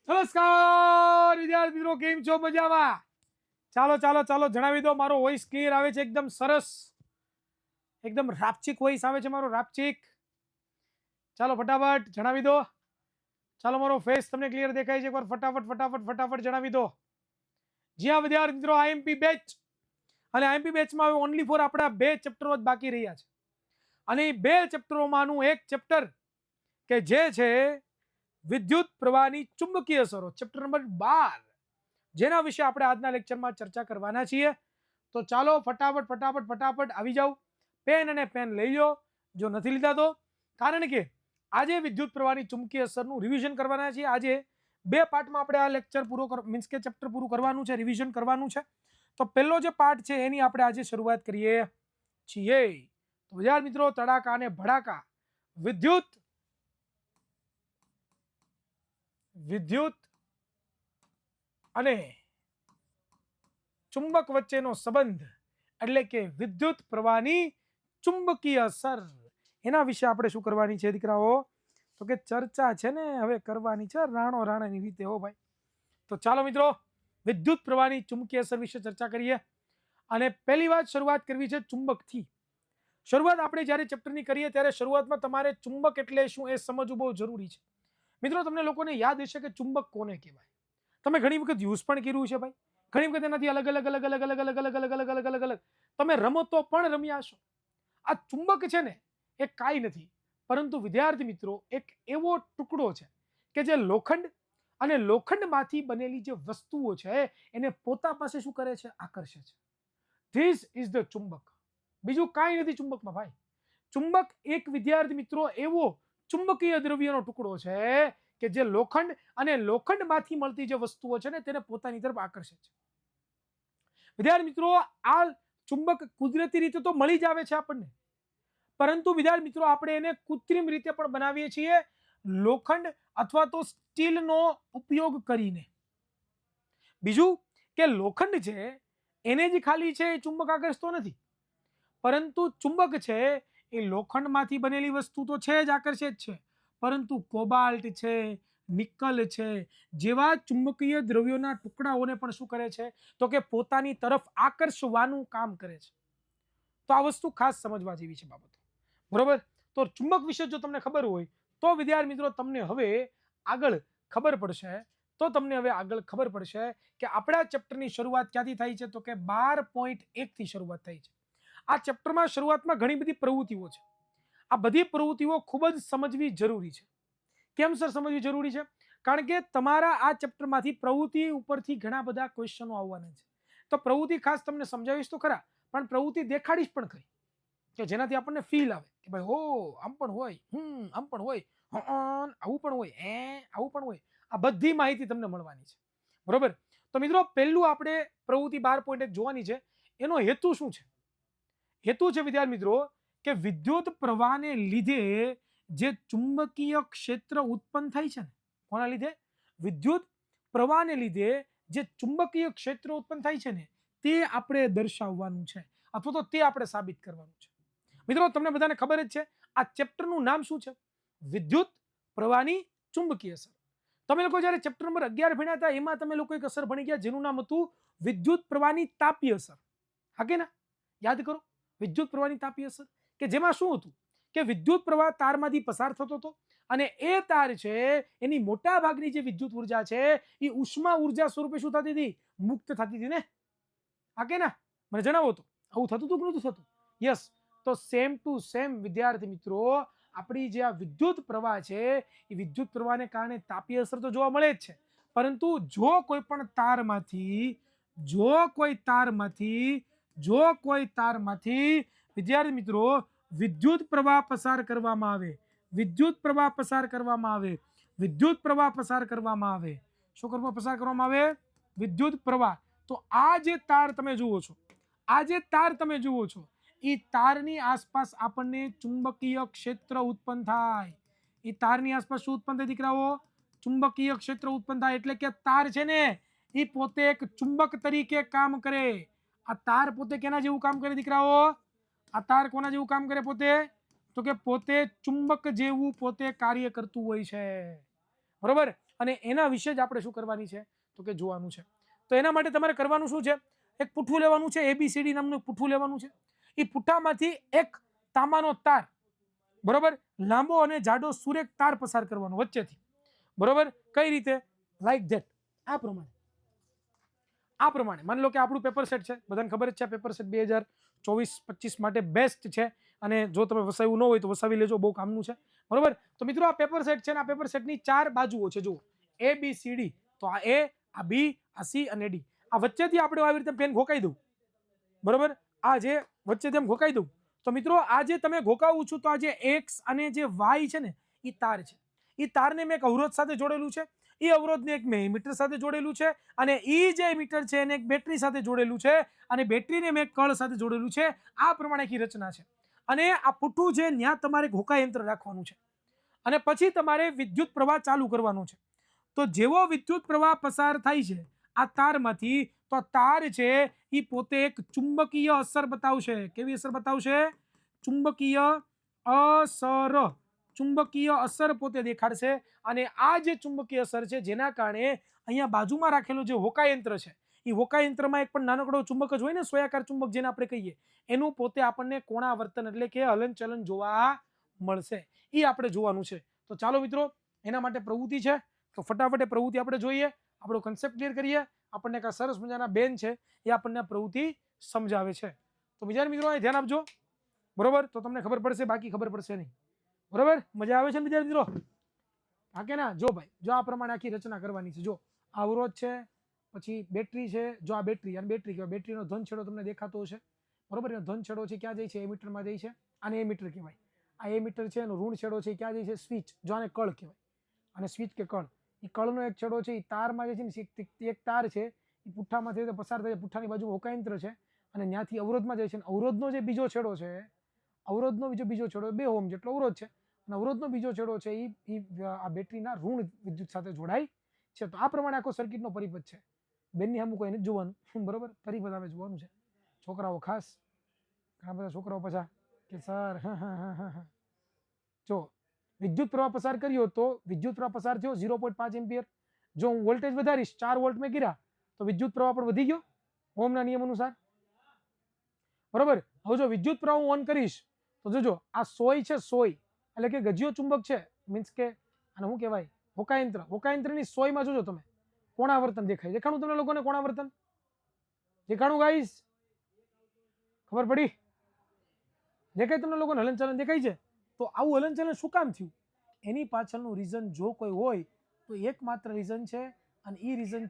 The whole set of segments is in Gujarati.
નમસ્કાર વિદ્યાર્થી મિત્રો, કેમ છો? મજામાં? ચાલો ચાલો ચાલો જણાવી દો. મારો વોઇસ ક્લિયર આવે છે? એકદમ સરસ, એકદમ રાપચીક વોઇસ આવે છે મારો, રાપચીક. ચાલો ફટાફટ જણાવી દો. ચાલો મારો ફેસ તમને ક્લિયર દેખાય છે? એકવાર ફટાફટ ફટાફટ ફટાફટ જણાવી દો. જી હા વિદ્યાર્થી મિત્રો, આઈએમપી બેચ, અને આઈએમપી બેચમાં હવે ઓનલી ફોર આપણા બે ચેપ્ટરો જ બાકી રહ્યા છે. અને એ બે ચેપ્ટરોમાંનું એક ચેપ્ટર કે જે છે વિદ્યુત પ્રવાહની ચુંબકીય અસરો, ચેપ્ટર નંબર 12, જેના વિશે આપણે આજના લેક્ચરમાં ચર્ચા કરવાના છીએ. તો ચાલો ફટાફટ ફટાફટ ફટાફટ આવી જાઓ. પેન અને પેન લઈ લો જો નથી લીધા તો, કારણ કે આજે વિદ્યુત પ્રવાહની ચુંબકીય અસરનું રિવિઝન કરવાના છીએ. આજે બે પાર્ટમાં આપણે આ લેક્ચર પૂરો મીન્સ કે ચેપ્ટર પૂરું કરવાનું છે, રિવિઝન કરવાનું છે. તો પહેલો જે પાર્ટ છે એની આપણે આજે શરૂઆત કરીએ છીએ. તો વિદ્યાર્થી મિત્રો, તડાકા અને ભડાકા, વિદ્યુત અને ચુંબક વચ્ચેનો સંબંધ, એટલે કે વિદ્યુત પ્રવાહની ચુંબકીય અસર, એના વિશે આપણે શું કરવાની છે દીકરાઓ? તો કે ચર્ચા છે ને હવે કરવાની છે, રાણો રાણાની રીતે. હો ભાઈ, તો ચાલો મિત્રો, વિદ્યુત પ્રવાહની ચુંબકીય અસર વિશે ચર્ચા કરીએ. અને પહેલી વાત શરૂઆત કરવી છે ચુંબકથી. શરૂઆત આપણે જ્યારે ચેપ્ટરની કરીએ ત્યારે શરૂઆતમાં તમારે ચુંબક એટલે શું એ સમજવું બહુ જરૂરી છે. મિત્રો, તમને લોકોને યાદ હશે કે ચુંબક કોને કહેવાય? તમે ઘણી વખત યુઝ પણ કર્યું છે ભાઈ. ઘણી વખત એનાથી અલગ અલગ અલગ અલગ અલગ અલગ અલગ અલગ અલગ અલગ અલગ તમે રમતો પણ રમ્યા છો. આ ચુંબક છે ને એ કાંઈ નથી પરંતુ વિદ્યાર્થી મિત્રો એક એવો ટુકડો છે કે જે લોખંડ અને લોખંડમાંથી બનેલી જે વસ્તુઓ છે એને પોતા પાસે શું કરે છે? આકર્ષે છે. ધીસ ઇઝ ધ ચુંબક. બીજું કાંઈ નથી ચુંબકમાં ભાઈ. ચુંબક એક વિદ્યાર્થી મિત્રો એવો ચુંબકીય દ્રવ્યનો ટુકડો છે કે જે લોખંડ અને લોખંડમાંથી મળતી જે વસ્તુઓ છે ને તેને પોતાની તરફ આકર્ષે છે. વિદ્યાર્થી મિત્રો, આ ચુંબક કુદરતી રીતે તો મળી જ આવે છે આપણને, પરંતુ વિદ્યાર્થી મિત્રો આપણે એને કૃત્રિમ રીતે પણ બનાવીએ છીએ, લોખંડ અથવા તો સ્ટીલનો ઉપયોગ કરીને. બીજું કે લોખંડ છે એને જ ખાલી છે એ ચુંબક આકર્ષતો નથી, પરંતુ ચુંબક છે એ લોખંડમાંથી બનેલી વસ્તુ તો છે જ, આકર્ષે જ છે, પરંતુ કોબાલ્ટ છે, નિકલ છે જેવા ચુંબકીય દ્રવ્યોના ટુકડાઓને પણ શું કરે છે? તો કે પોતાની તરફ આકર્ષવાનું કામ કરે છે. તો આ વસ્તુ ખાસ સમજવા જેવી છે બાબતો, બરોબર? તો ચુંબક વિશે જો તમને ખબર હોય તો વિદ્યાર્થી મિત્રો તમને હવે આગળ ખબર પડશે કે આપણા ચેપ્ટરની શરૂઆત ક્યાંથી થઈ છે? તો કે 12.1 થી શરૂઆત થઈ છે. આ ચેપ્ટરમાં શરૂઆતમાં ઘણી બધી પ્રવૃત્તિઓ છે. આ બધી પ્રવૃત્તિઓ ખૂબ જ સમજવી જરૂરી છે. કેમ સર સમજવી જરૂરી છે? કારણ કે તમારા આ ચેપ્ટરમાંથી પ્રવૃત્તિ ઉપરથી ઘણા બધા ક્વેશ્ચનો આવવાના છે. તો પ્રવૃત્તિ ખાસ તમને સમજાવીશ તો ખરા, પણ પ્રવૃત્તિ દેખાડીશ પણ ખરી કે જેનાથી આપણને ફીલ આવે કે ભાઈ હો આમ પણ હોય, આમ પણ હોય, આવું પણ હોય, આવું પણ હોય. આ બધી માહિતી તમને મળવાની છે, બરોબર? તો મિત્રો, પહેલું આપણે પ્રવૃત્તિ 12.1 જોવાની છે. એનો હેતુ શું છે? હેતુ છે વિદ્યાર્થી મિત્રો કે વિદ્યુત પ્રવાહને લીધે જે ચુંબકીય ક્ષેત્ર ઉત્પન્ન થાય છે ને, કોના લીધે? વિદ્યુત પ્રવાહને લીધે જે ચુંબકીય ક્ષેત્ર ઉત્પન્ન થાય છે ને તે આપણે દર્શાવવાનું છે, અથવા તો તે આપણે સાબિત કરવાનું છે. મિત્રો, તમને બધાને ખબર જ છે આ ચેપ્ટરનું નામ શું છે? વિદ્યુત પ્રવાહની ચુંબકીય અસર. તમે લોકો જ્યારે ચેપ્ટર નંબર 11 ભણ્યા હતા એમાં તમે લોકો એક અસર ભણી ગયા જેનું નામ હતું વિદ્યુત પ્રવાહની તાપીય અસર. હા કે ના? યાદ કરો, વિદ્યુત પ્રવાહની તાપીય અસર, કે જેમાં શું હતું કે વિદ્યુત પ્રવાહ તારમાંથી પસાર થતો હતો અને એ તાર છે એની મોટા ભાગની જે વિદ્યુત ઉર્જા છે એ ઉષ્મા ઉર્જા સ્વરૂપે શું થતી હતી? મુક્ત થતી હતી ને? હા કે ના? મને જણાવો તો આવું થતું હતું કે નહોતું થતું? યસ. તો સેમ ટુ સેમ વિદ્યાર્થી મિત્રો, આપણી જે આ વિદ્યુત પ્રવાહ છે એ વિદ્યુત પ્રવાહને કારણે તાપીય અસર તો જોવા મળે જ છે, પરંતુ જો કોઈ પણ તારમાંથી વિદ્યાર્થી મિત્રો વિદ્યુત પ્રવાહ પસાર કરવામાં આવે, શું પસાર કરવામાં આવે? વિદ્યુત પ્રવાહ. તો આ જે તાર તમે જુઓ છો એ તારની આસપાસ આપણને ચુંબકીય ક્ષેત્ર ઉત્પન્ન થાય. એ તારની આસપાસ શું ઉત્પન્ન થાય દીકરાઓ? ચુંબકીય ક્ષેત્ર ઉત્પન્ન થાય. એટલે કે તાર છે ને એ પોતે એક ચુંબક તરીકે કામ કરે. આ તાર પોતે કેના જેવું કામ કરે દીકરાઓ? આ તાર કોના જેવું કામ કરે પોતે? તો કે પોતે ચુંબક જેવું પોતે કાર્ય કરતું હોય છે, બરોબર? અને એના વિશે જ આપણે શું કરવાની છે તો કે જોવાનું છે. તો એના માટે તમારે કરવાનું શું છે, એક પુઠ્ઠું લેવાનું છે, ABCD નામનું પુઠ્ઠું લેવાનું છે. એ પુઠ્ઠામાંથી એક તાંબાનો તાર, બરોબર, લાંબો અને જાડો સુરેખ તાર પસાર કરવાનો વચ્ચેથી, બરોબર. કઈ રીતે? લાઈક ધેટ, આ પ્રમાણે માની લો કે આપણું પેપર સેટ છે, બધાને ખબર જ છે પેપર સેટ 2024-25 માટે બેસ્ટ છે. અને જો તમે વસાવ્યું ન હોય તો વસાવી લેજો, બહુ કામનું છે, બરોબર. તો મિત્રો આ પેપર સેટ છે ને આ પેપર સેટની 4 બાજુઓ છે, જુઓ, ABCD. તો આ A, આ B, આ C અને D. આ વચ્ચેથી આપણે આવી રીતે પેન ઘોકાઈ દઉં, બરોબર. આ જે વચ્ચેથી એમ ઘોકાઈ દઉં તો મિત્રો આ જે તમે ઘોકાવું છું તો આ જે X અને જે Y છે ને એ તાર છે. એ તારને મેં એક અવરોધ સાથે જોડેલું છે, એ અવરોધને એક મેં મીટર સાથે જોડેલું છે, અને એ જે મીટર છે એને એક બેટરી સાથે જોડેલું છે, અને બેટરીને મેં કળ સાથે જોડેલું છે. આ પ્રમાણે કી રચના છે. અને આ પુઠ્ઠું છે ત્યાં તમારે ઘોકા યંત્ર રાખવાનું છે, અને પછી તમારે વિદ્યુત પ્રવાહ ચાલુ કરવાનો છે. તો જેવો વિદ્યુત પ્રવાહ પસાર થાય છે આ તારમાંથી, તો તાર છે એ પોતે એક ચુંબકીય અસર બતાવશે. કેવી અસર બતાવશે? ચુંબકીય અસર. ચુંબકીય અસર પોતે દેખાડશે. અને આ જે ચુંબકીય અસર છે જેના કારણે અહીંયા બાજુમાં રાખેલું જે હોકાયંત્ર છે, એ હોકાયંત્રમાં એક પણ નાનકડો ચુંબક જ હોય ને, સ્વયાકાર ચુંબક જેને આપણે કહીએ, એનું પોતે આપણને કોણાવર્તન એટલે કે હલનચલન જોવા મળશે. એ આપણે જોવાનું છે. તો ચાલો મિત્રો, એના માટે પ્રવૃત્તિ છે, તો ફટાફટ પ્રવૃત્તિ આપણે જોઈએ, આપણો કન્સેપ્ટ ક્લિયર કરીએ. આપણને એક સરસ મજાના બેન છે એ આપણને પ્રવૃત્તિ સમજાવે છે. તો બીજા મિત્રો ધ્યાન આપજો, બરોબર. તો તમને ખબર પડશે, બાકી ખબર પડશે નહીં, બરોબર. મજા આવે છે ને બીજા મિત્રો? હા કે ના? જો ભાઈ, જો આ પ્રમાણે આખી રચના કરવાની છે. જો આ અવરોધ છે, પછી બેટરી છે, જો આ બેટરી, અને બેટરી કહેવાય, બેટરીનો ધન છેડો તમને દેખાતો હશે, બરોબર. એનો ધન છેડો છે ક્યાં જાય છે? એમીટરમાં જાય છે, આને એમીટર કહેવાય. આ એમીટર છે, એનો ઋણ છેડો છે ક્યાં જાય છે? સ્વિચ, જો આને કળ કહેવાય, અને સ્વિચ કે કળ. એ કળનો એક છેડો છે એ તારમાં જાય છે ને, એક તાર છે એ પુઠ્ઠામાંથી પસાર થાય, પુઠ્ઠાની બાજુ હોકાયંત્ર છે, અને ત્યાંથી અવરોધમાં જાય છે. અવરોધનો જે બીજો છેડો છે, અવરોધનો બીજો છેડો 2 ઓહ્મ જેટલો અવરોધ છે, અને અવરોધનો બીજો છેડો છે એ આ બેટરીના ઋણ વિદ્યુત સાથે જોડાય છે. તો આ પ્રમાણે આખો સર્કિટનો પરિપથ છે. બેનની સામું કોઈ નથી જોવાનું, બરોબર. પરિપથ આવે જોવાનું છે. છોકરાઓ ખાસ, ઘણા બધા છોકરાઓ પાછા કે સર જો વિદ્યુત પ્રવાહ પસાર કર્યો તો વિદ્યુત પ્રવાહ પસાર થયો 0.5 એમ્પિયર. જો હું વોલ્ટેજ વધારીશ, 4 વોલ્ટ મેં કર્યા, તો વિદ્યુત પ્રવાહ પણ વધી ગયો ઓહમના નિયમ અનુસાર, બરોબર. હવે જો વિદ્યુત પ્રવાહ હું ઓન કરીશ તો જોજો આ સોય છે, સોય એટલે કે ગજિયો ચુંબક છે, મીન્સ કે આને શું કહેવાય? હોકાયંત્ર. હોકાયંત્રની સોયમાં જોજો તમે કોણાવર્તન દેખાય. દેખાણું તમને લોકોને કોણાવર્તન? દેખાણું ગાઈસ? ખબર પડી? દેખાય તમને લોકોને હલનચલન દેખાય છે? તો આવું હલનચલન શું કામ થયું? એની પાછળનું રીઝન જો કોઈ હોય તો એકમાત્ર રીઝન છે, અને એ રીઝન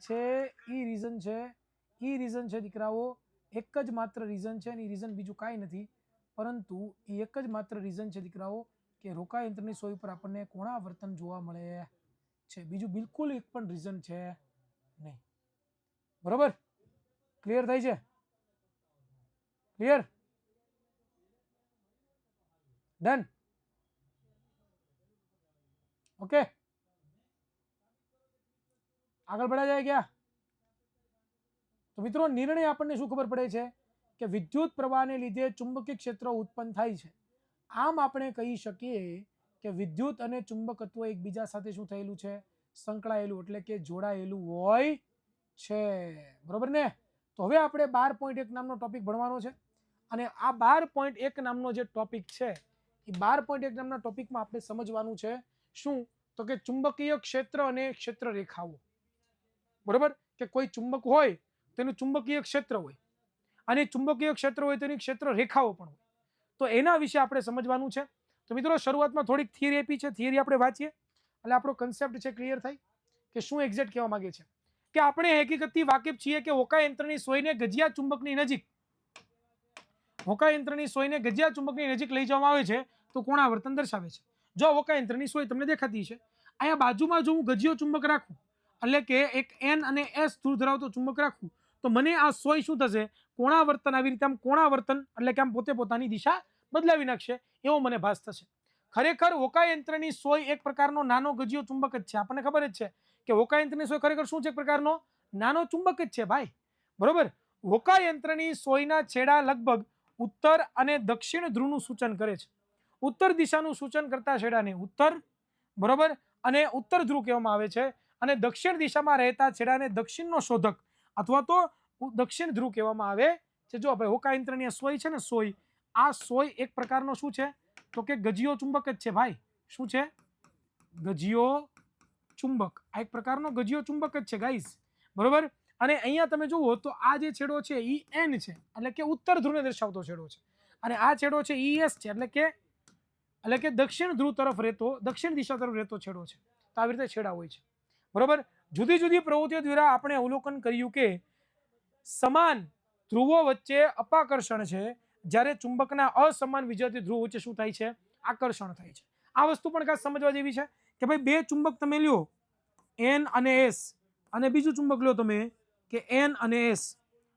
છે દીકરાઓ, એક જ માત્ર રીઝન છે, અને એ રીઝન બીજું કાંઈ નથી, પરંતુ એ એક જ માત્ર રીઝન છે દીકરાઓ કે હોકાયંત્રની સોય પર આપણને કોણાવર્તન જોવા મળે છે. બીજું બિલકુલ એક પણ રીઝન છે નહીં, બરોબર. ક્લિયર થાય છે? ક્લિયર? ડન? ઓકે, આગળ बढ़ा જાય क्या? તો મિત્રો નિર્ણય આપણને શું ખબર પડે છે કે વિદ્યુત પ્રવાહને લીધે ચુંબકીય ક્ષેત્ર ઉત્પન્ન થાય છે. આમ આપણે કહી શકીએ કે વિદ્યુત અને ચુંબકત્વ એકબીજા સાથે શું થયેલું છે? સંકળાયેલું, એટલે કે જોડાયેલું હોય છે, બરોબર ને? તો હવે આપણે 12.1 નામનો ટોપિક ભણવાનો છે, અને આ 12.1 નામનો જે ટોપિક છે એ 12.1 નામના ટોપિકમાં આપણે સમજવાનું છે શું? તો કે ચુંબકીય ક્ષેત્ર અને ક્ષેત્ર રેખાઓ, બરોબર. કે કોઈ ચુંબક હોય તેનું ચુંબકીય ક્ષેત્ર હોય, અને ચુંબકીય ક્ષેત્ર હોય તેની ક્ષેત્ર રેખાઓ પણ હોય. તો એના વિશે આપણે સમજવાનું છે. તો મિત્રો શરૂઆતમાં થોડીક થિયરી આપી છે, થિયરી આપણે વાંચીએ એટલે આપણો કન્સેપ્ટ છે ક્લિયર થાય કે શું એક્ઝેક્ટ કહેવા માંગે છે. કે આપણે હકીકતથી વાકેફ છીએ કે હોકાયંત્રની સોયને ગજિયા ચુંબકની નજીક, હોકાયંત્રની સોયને ગજિયા ચુંબકની નજીક લઈ જવામાં આવે છે તો કોણાવર્તન દર્શાવે છે. જો હોકાયંત્રની સોય તમને દેખાતી છે, અહીંયા બાજુમાં જો હું ગજિયો ચુંબક રાખું, એટલે કે એક N અને S ધ્રુવ ધરાવતો ચુંબક રાખું, તો મને આ સોય શું થશે? કોણાવર્તન, આવી રીતે આમ કોણાવર્તન એટલે કે આમ પોતે પોતાની દિશા બદલાવી નાખશે, એવો મને ભાસ થશે. ખરેખર હોકાયંત્રની સોય એક પ્રકારનો નાનો ગજિયો ચુંબક જ છે. આપણને ખબર જ છે કે હોકાયંત્રની સોય ખરેખર શું છે? એક પ્રકારનો નાનો ચુંબક જ છે ભાઈ, બરોબર. હોકાયંત્રની સોયના છેડા લગભગ ઉત્તર અને દક્ષિણ ધ્રુવનું સૂચન કરે છે. ઉત્તર દિશાનું સૂચન કરતા છેડાને ઉત્તર, બરોબર, અને ઉત્તર ધ્રુવ કહેવામાં આવે છે, અને દક્ષિણ દિશામાં રહેતા છેડાને દક્ષિણનો શોધક અથવા તો દક્ષિણ ધ્રુવ કહેવામાં આવે છે. જો ભાઈ હોકા યંત્રની આ સોય છે ને, સોય, આ સોય એક પ્રકારનો શું છે તો કે ગજીયો ચુંબક જ છે ભાઈ. શું છે? ગજીયો ચુંબક. આ એક પ્રકારનો ગજીયો ચુંબક જ છે ગાઈસ, બરોબર. અને અહીંયા તમે જુઓ તો આ જે છેડો છે ઈ એન છે, એટલે કે ઉત્તર ધ્રુવને દર્શાવતો છેડો છે, અને આ છેડો છે ઈ એસ છે, એટલે કે દક્ષિણ ધ્રુવ તરફ રહેતો, દક્ષિણ દિશા તરફ રહેતો છેડો છે. તો આવી રીતે છેડા હોય છે, બરોબર. જુદી જુદી પ્રવૃત્તિઓ દ્વારા આપણે અવલોકન કર્યું કે સમાન ધ્રુવો વચ્ચે અપાકર્ષણ છે, જ્યારે ચુંબકના અસમાન વિજાતીય ધ્રુવ વચ્ચે શું થાય છે? આકર્ષણ થાય છે. આ વસ્તુ પણ ખાસ સમજવા જેવી છે કે ભાઈ બે ચુંબક તમે લ્યો એન અને એસ, અને બીજું ચુંબક લો તમે કે એન અને એસ.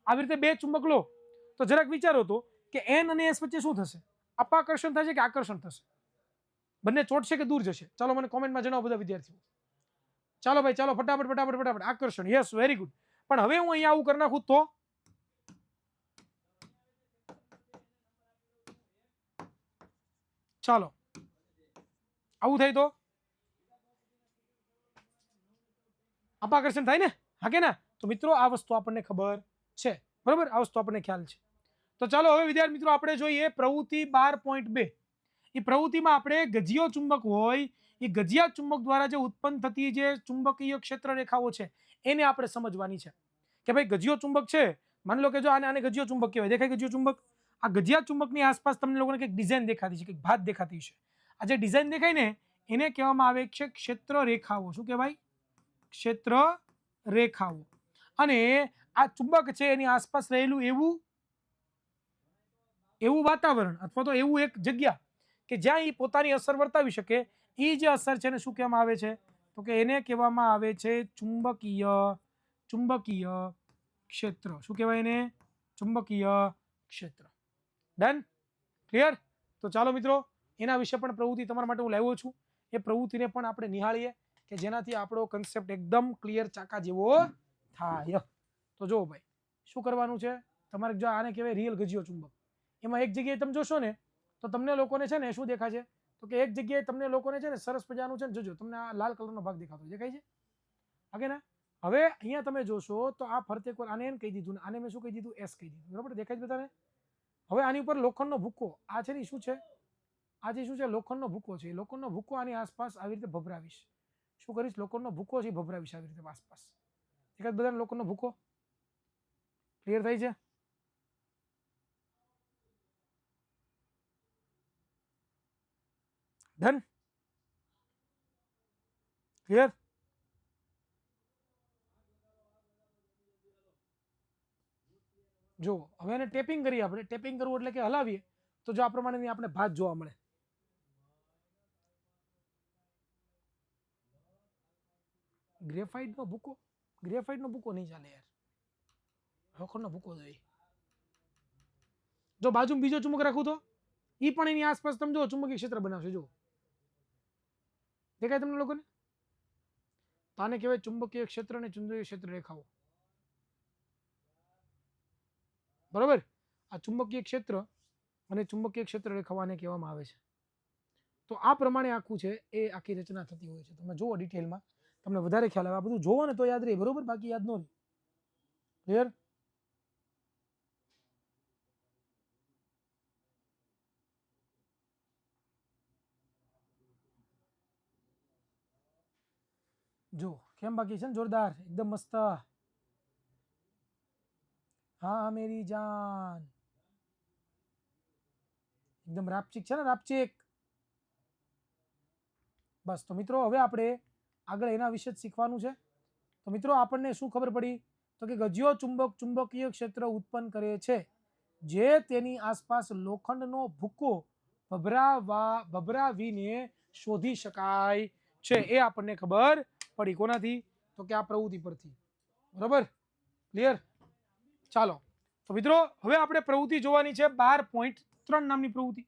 આવી રીતે બે ચુંબક લો તો જરાક વિચારો તો કે એન અને એસ વચ્ચે શું થશે? અપાકર્ષણ થશે કે આકર્ષણ થશે? બંને ચોટશે કે દૂર જશે? ચાલો મને કોમેન્ટમાં જણાવો બધા વિદ્યાર્થીઓ. ચાલો ભાઈ, ચાલો ફટાફટ ફટાફટ ફટાફટ. આકર્ષણ, યસ, વેરી ગુડ. પણ હવે હું અહીંયા આવું કરી નાખું તો ચાલો આવું થાય તો અપાકર્ષણ થાય ને? હા કે ના? તો મિત્રો આ વસ્તુ આપણને ખબર છે, બરોબર. આ વસ્તુ આપણને ખ્યાલ છે. તો ચાલો હવે વિદ્યાર્થી મિત્રો આપણે જોઈએ પ્રવૃત્તિ 12.2. એ પ્રવૃત્તિમાં આપણે ગજીયો ચુંબક હોય એ ગજીયા ચુંબક દ્વારા જે ઉત્પન્ન થતી જે ચુંબકીય ક્ષેત્ર રેખાઓ છે એને આપણે સમજવાની છે કે ભાઈ ગજીયો ચુંબક છે, માની લો કે જો આને ગજીયો ચુંબક કહેવાય. દેખાય ગજીયો ચુંબક? આ ગજીયા ચુંબકની આસપાસ તમને લોકોને કંઈક ડિઝાઇન દેખાતી છે, કંઈક ભાત દેખાતી છે. આ જે ડિઝાઇન દેખાય ને એને કહેવામાં આવે છે ક્ષેત્ર રેખાઓ. શું કહેવાય? ક્ષેત્ર રેખાઓ. અને આ ચુંબક છે એની આસપાસ રહેલું એવું વાતાવરણ અથવા તો એવું એક જગ્યા કે જ્યાં એ પોતાની અસર વર્તાવી શકે, એ જે અસર છે એને શું કહેવામાં આવે છે તો કે એને કહેવામાં આવે છે ચુંબકીય ક્ષેત્ર. શું કહેવાય એને? ચુંબકીય ક્ષેત્ર. ડન? ક્લિયર? તો ચાલો મિત્રો એના વિશે પણ પ્રવૃત્તિ તમારા માટે હું લાવ્યો છું. એ પ્રવૃત્તિને પણ આપણે નિહાળીએ કે જેનાથી આપણો કન્સેપ્ટ એકદમ ક્લિયર ચાકા જેવો થાય. તો જો ભાઈ શું કરવાનું છે તમારે? જો આને કહેવાય રિયલ ગજીયો ચુંબક. એમાં એક જગ્યાએ તમે જોશો ને તો તમને લોકોને છે ને શું દેખાશે તો કે એક જગ્યાએ તમને લોકોને છે ને સરસ મજાનું છે ને, જોજો તમને આ લાલ કલરનો ભાગ દેખાતો દેખાય છે, ઓકે ને? હવે અહીંયા તમે જોશો તો આ ફરતે કોર આને એન કહી દીધું ને આને મેં શું કહી દીધું? એસ કહી દીધું, બરાબર. દેખાય છે બધાને? હવે આની ઉપર લોખંડનો ભૂકો આ છે ને શું છે? આ જે શું છે? લોખંડનો ભૂકો છે. લોખંડનો ભૂકો આની આસપાસ આવી રીતે ભભરાવીશ. શું કરીશ? લોખંડનો ભૂકો છે ભભરાવીશ આવી રીતે આસપાસ. દેખાય બધાને લોખંડનો ભૂકો? ક્લિયર થાય છે? ડન? ક્લિયર? જો હવે એને ટેપિંગ કરીએ આપણે. ટેપિંગ કરવું એટલે કે હલાવીએ તો જો આ પ્રમાણેની આપણે ભાત જોવા મળે. ગ્રેફાઇટનો ભૂકો? ગ્રેફાઇટનો ભૂકો નહીં ચાલે યાર, લોખંડનો ભૂકો જોઈએ. જો બાજુમાં બીજો ચુંબક રાખું તો એ પણ એની આસપાસ તમે જો ચુંબકીય ક્ષેત્ર બનાવશે. જો દેખાય તમને લોકોને? તો આને કહેવાય ચુંબકીય ક્ષેત્ર અને ચુંબકીય ક્ષેત્ર રેખાઓ, બરોબર. આ ચુંબકીય ક્ષેત્ર અને ચુંબકીય ક્ષેત્ર રેખાઓ આને કહેવામાં આવે છે. તો આ પ્રમાણે આખું છે એ આખી રચના થતી હોય છે. તમે જુઓ ડિટેલમાં તમને વધારે ખ્યાલ આવે. આ બધું જોવો ને તો યાદ રહે, બરોબર, બાકી યાદ ન રહે. ક્લિયર? જો કેમ બાકી છે ને? જોરદાર, એકદમ મસ્ત. હા મેરી જાન, એકદમ રાપચીક છે ને, રાપચીક. બસ તો મિત્રો હવે આપણે આગળ એના વિશે જ શીખવાનું છે. તો મિત્રો આપણને શું ખબર પડી તો કે ગજીયો ચુંબક ચુંબકીય ક્ષેત્ર ઉત્પન્ન કરે છે જે તેની આસપાસ લોખંડનો ભૂકો ભભરાવીને શોધી શકાય છે. એ આપણને ખબર પડી. કોનાથી? તો કે આ પ્રવૃત્તિ પરથી, બરોબર. ક્લિયર? ચાલો તો મિત્રો હવે આપણે પ્રવૃત્તિ જોવાની છે 12.3 નામની પ્રવૃત્તિ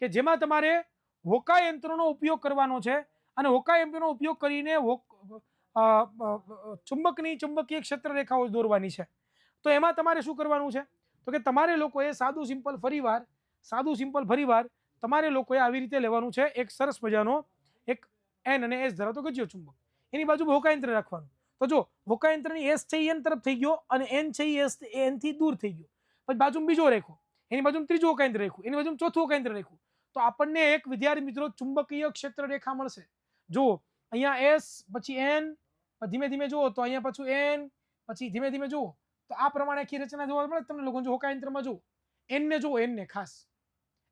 કે જેમાં તમારે હોકા યંત્રનો ઉપયોગ કરવાનો છે અને હોકા યંત્રનો ઉપયોગ કરીને ચુંબકની ચુંબકીય ક્ષેત્ર રેખાઓ દોરવાની છે. તો એમાં તમારે શું કરવાનું છે તો કે તમારે લોકોએ સાદું સિમ્પલ ફરીવાર તમારે લોકોએ આવી રીતે લેવાનું છે એક સરસ મજાનો એક એન અને એસ ધરાવતો ગજીયો ચુંબક. એની બાજુ હોકાયંત્ર રાખવાનું. તો જો હોકાયંત્રની એસ છે એ એન તરફ થઈ ગયો અને એન છે એ એન થી દૂર થઈ ગયો. પછી બાજુમાં બીજો રેખો, એની બાજુમાં ત્રીજું હોકાયંત્ર રાખ્યું, એની બાજુમાં ચોથું હોકાયંત્ર રાખ્યું. તો આપણને એક વિદ્યાર્થી મિત્રો ચુંબકીય ક્ષેત્ર રેખા મળશે. જુઓ અહીંયા એસ, પછી એન, ધીમે ધીમે જુઓ તો અહીંયા પાછું એન, પછી ધીમે ધીમે જુઓ તો આ પ્રમાણે આખી રચના જોવા મળે તમને લોકો. જો હોકાયંત્રમાં જુઓ એન ને જુઓ, એન ને ખાસ